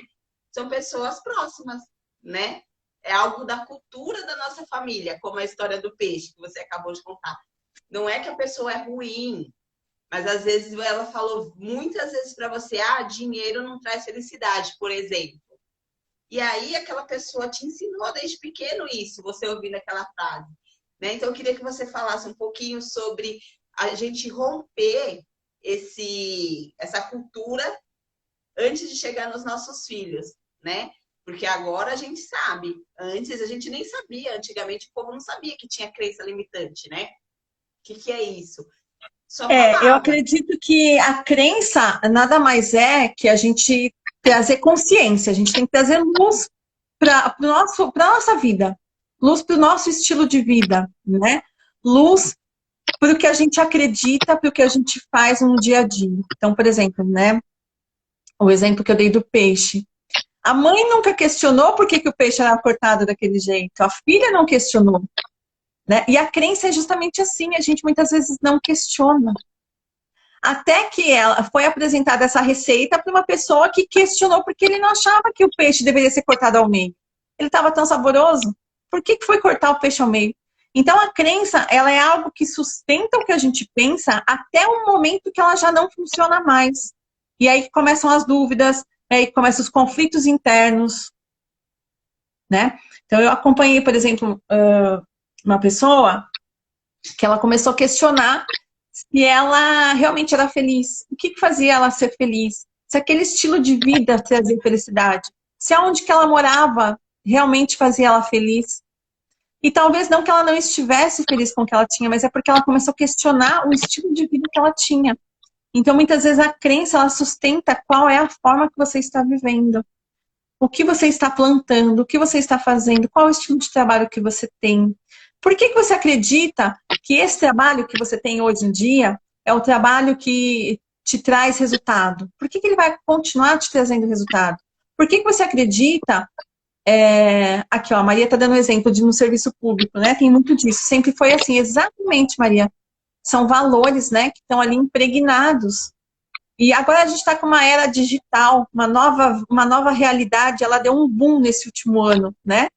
Speaker 1: são pessoas próximas, né? É algo da cultura da nossa família, como a história do peixe que você acabou de contar. Não é que a pessoa é ruim, mas às vezes ela falou muitas vezes para você, dinheiro não traz felicidade, por exemplo. E aí aquela pessoa te ensinou desde pequeno isso, você ouvindo aquela frase, né? Então eu queria que você falasse um pouquinho sobre a gente romper essa cultura antes de chegar nos nossos filhos, né? Porque agora a gente sabe. Antes a gente nem sabia, antigamente o povo não sabia que tinha crença limitante, né? O que é isso? Só
Speaker 3: Eu
Speaker 1: falava.
Speaker 3: acredito que a crença nada mais é que a gente trazer consciência, a gente tem que trazer luz para a nossa vida. luz para o nosso estilo de vida, né? Luz para o que a gente acredita, para o que a gente faz no dia a dia. Então, por exemplo, né? O exemplo que eu dei do peixe. A mãe nunca questionou por que o peixe era cortado daquele jeito. A filha não questionou, né? E a crença é justamente assim. A gente muitas vezes não questiona. Até que ela foi apresentada essa receita para uma pessoa que questionou porque ele não achava que o peixe deveria ser cortado ao meio. Ele estava tão saboroso. Por que foi cortar o peixe ao meio? Então, a crença, ela é algo que sustenta o que a gente pensa até o momento que ela já não funciona mais. E aí começam as dúvidas, aí começam os conflitos internos, né? Então, eu acompanhei, por exemplo, uma pessoa que ela começou a questionar se ela realmente era feliz. O que fazia ela ser feliz? Se aquele estilo de vida trazia felicidade. Se aonde que ela morava realmente fazia ela feliz. E talvez não que ela não estivesse feliz com o que ela tinha, mas é porque ela começou a questionar o estilo de vida que ela tinha. Então, muitas vezes, a crença, ela sustenta qual é a forma que você está vivendo. O que você está plantando, o que você está fazendo, qual é o estilo de trabalho que você tem. Por que você acredita que esse trabalho que você tem hoje em dia é o trabalho que te traz resultado? Por que ele vai continuar te trazendo resultado? Por que você acredita... aqui, ó, a Maria está dando um exemplo de no serviço público, né? Tem muito disso. Sempre foi assim, exatamente, Maria. São valores, né, que estão ali impregnados. E agora a gente está com uma era digital, uma nova realidade, ela deu um boom nesse último ano, né?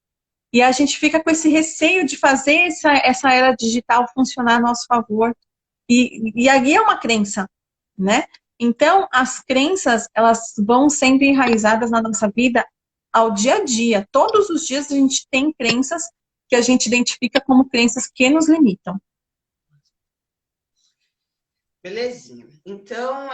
Speaker 3: E a gente fica com esse receio de fazer essa era digital funcionar a nosso favor. E aí é uma crença, né? Então, as crenças, elas vão sendo enraizadas na nossa vida ao dia a dia. Todos os dias a gente tem crenças que a gente identifica como crenças que nos limitam.
Speaker 1: Belezinha. Então,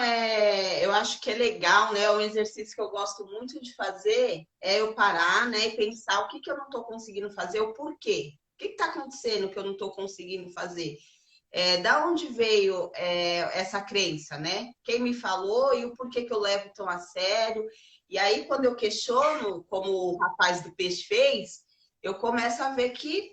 Speaker 1: eu acho que é legal, né? Um exercício que eu gosto muito de fazer é eu parar, né, e pensar o que eu não estou conseguindo fazer, o porquê. O que está acontecendo que eu não estou conseguindo fazer? Da onde veio essa crença, né? Quem me falou e o porquê que eu levo tão a sério. E aí, quando eu questiono, como o rapaz do peixe fez, eu começo a ver que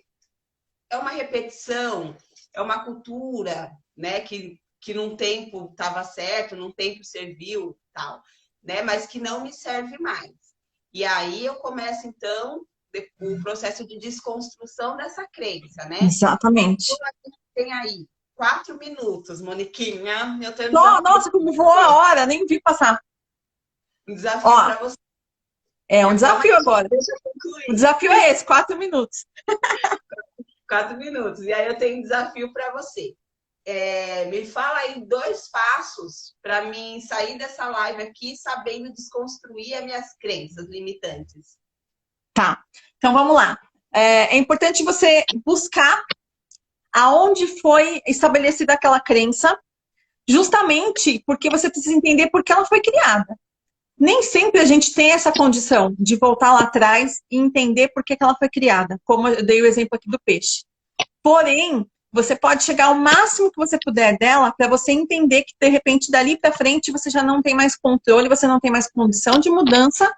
Speaker 1: é uma repetição, é uma cultura, né? Que num tempo estava certo, num tempo serviu, tal, né? Mas que não me serve mais. E aí eu começo, então, o processo de desconstrução dessa crença, né?
Speaker 3: Exatamente.
Speaker 1: Então, a gente tem aí 4 minutos, Moniquinha. Eu tenho
Speaker 3: Nossa, como voou a hora, nem vi passar.
Speaker 1: Um desafio para você.
Speaker 3: É um desafio agora.
Speaker 1: Deixa eu concluir.
Speaker 3: O desafio é esse, 4 minutos.
Speaker 1: 4 minutos. E aí eu tenho um desafio para você. Me fala aí 2 passos para mim sair dessa live aqui sabendo desconstruir as minhas crenças limitantes.
Speaker 3: Tá, então vamos lá. É importante você buscar aonde foi estabelecida aquela crença, justamente porque você precisa entender por que ela foi criada. Nem sempre a gente tem essa condição de voltar lá atrás e entender por que ela foi criada, como eu dei o exemplo aqui do peixe. Porém, você pode chegar ao máximo que você puder dela para você entender que, de repente, dali para frente, você já não tem mais controle, você não tem mais condição de mudança,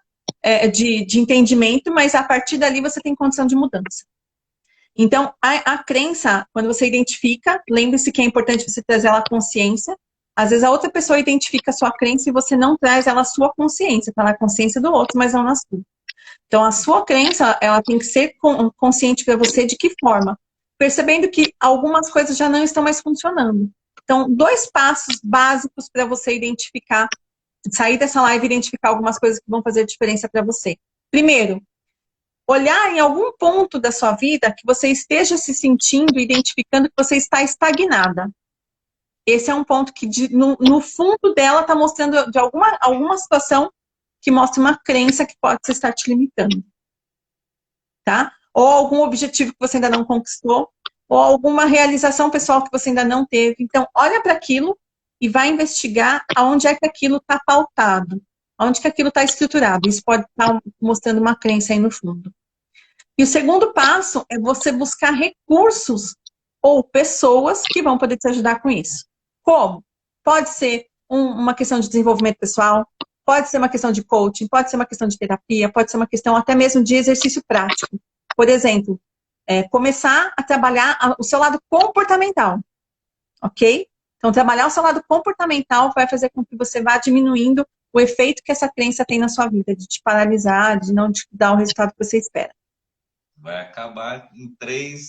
Speaker 3: de entendimento, mas a partir dali você tem condição de mudança. Então, a crença, quando você identifica, lembre-se que é importante você trazer ela à consciência. Às vezes a outra pessoa identifica a sua crença e você não traz ela à sua consciência, está na consciência do outro, mas não na sua. Então, a sua crença, ela tem que ser consciente para você de que forma? Percebendo que algumas coisas já não estão mais funcionando. Então, 2 passos básicos para você identificar, sair dessa live e identificar algumas coisas que vão fazer diferença para você. Primeiro, olhar em algum ponto da sua vida que você esteja se sentindo, identificando que você está estagnada. Esse é um ponto que no fundo dela está mostrando de alguma situação que mostra uma crença que pode estar te limitando. Tá? Ou algum objetivo que você ainda não conquistou, ou alguma realização pessoal que você ainda não teve. Então, olha para aquilo e vai investigar aonde é que aquilo está pautado, aonde que aquilo está estruturado. Isso pode estar mostrando uma crença aí no fundo. E o segundo passo é você buscar recursos ou pessoas que vão poder te ajudar com isso. Como? Pode ser uma questão de desenvolvimento pessoal, pode ser uma questão de coaching, pode ser uma questão de terapia, pode ser uma questão até mesmo de exercício prático. Por exemplo, começar a trabalhar o seu lado comportamental, ok? Então, trabalhar o seu lado comportamental vai fazer com que você vá diminuindo o efeito que essa crença tem na sua vida, de te paralisar, de não te dar o resultado que você espera.
Speaker 2: Vai acabar em 3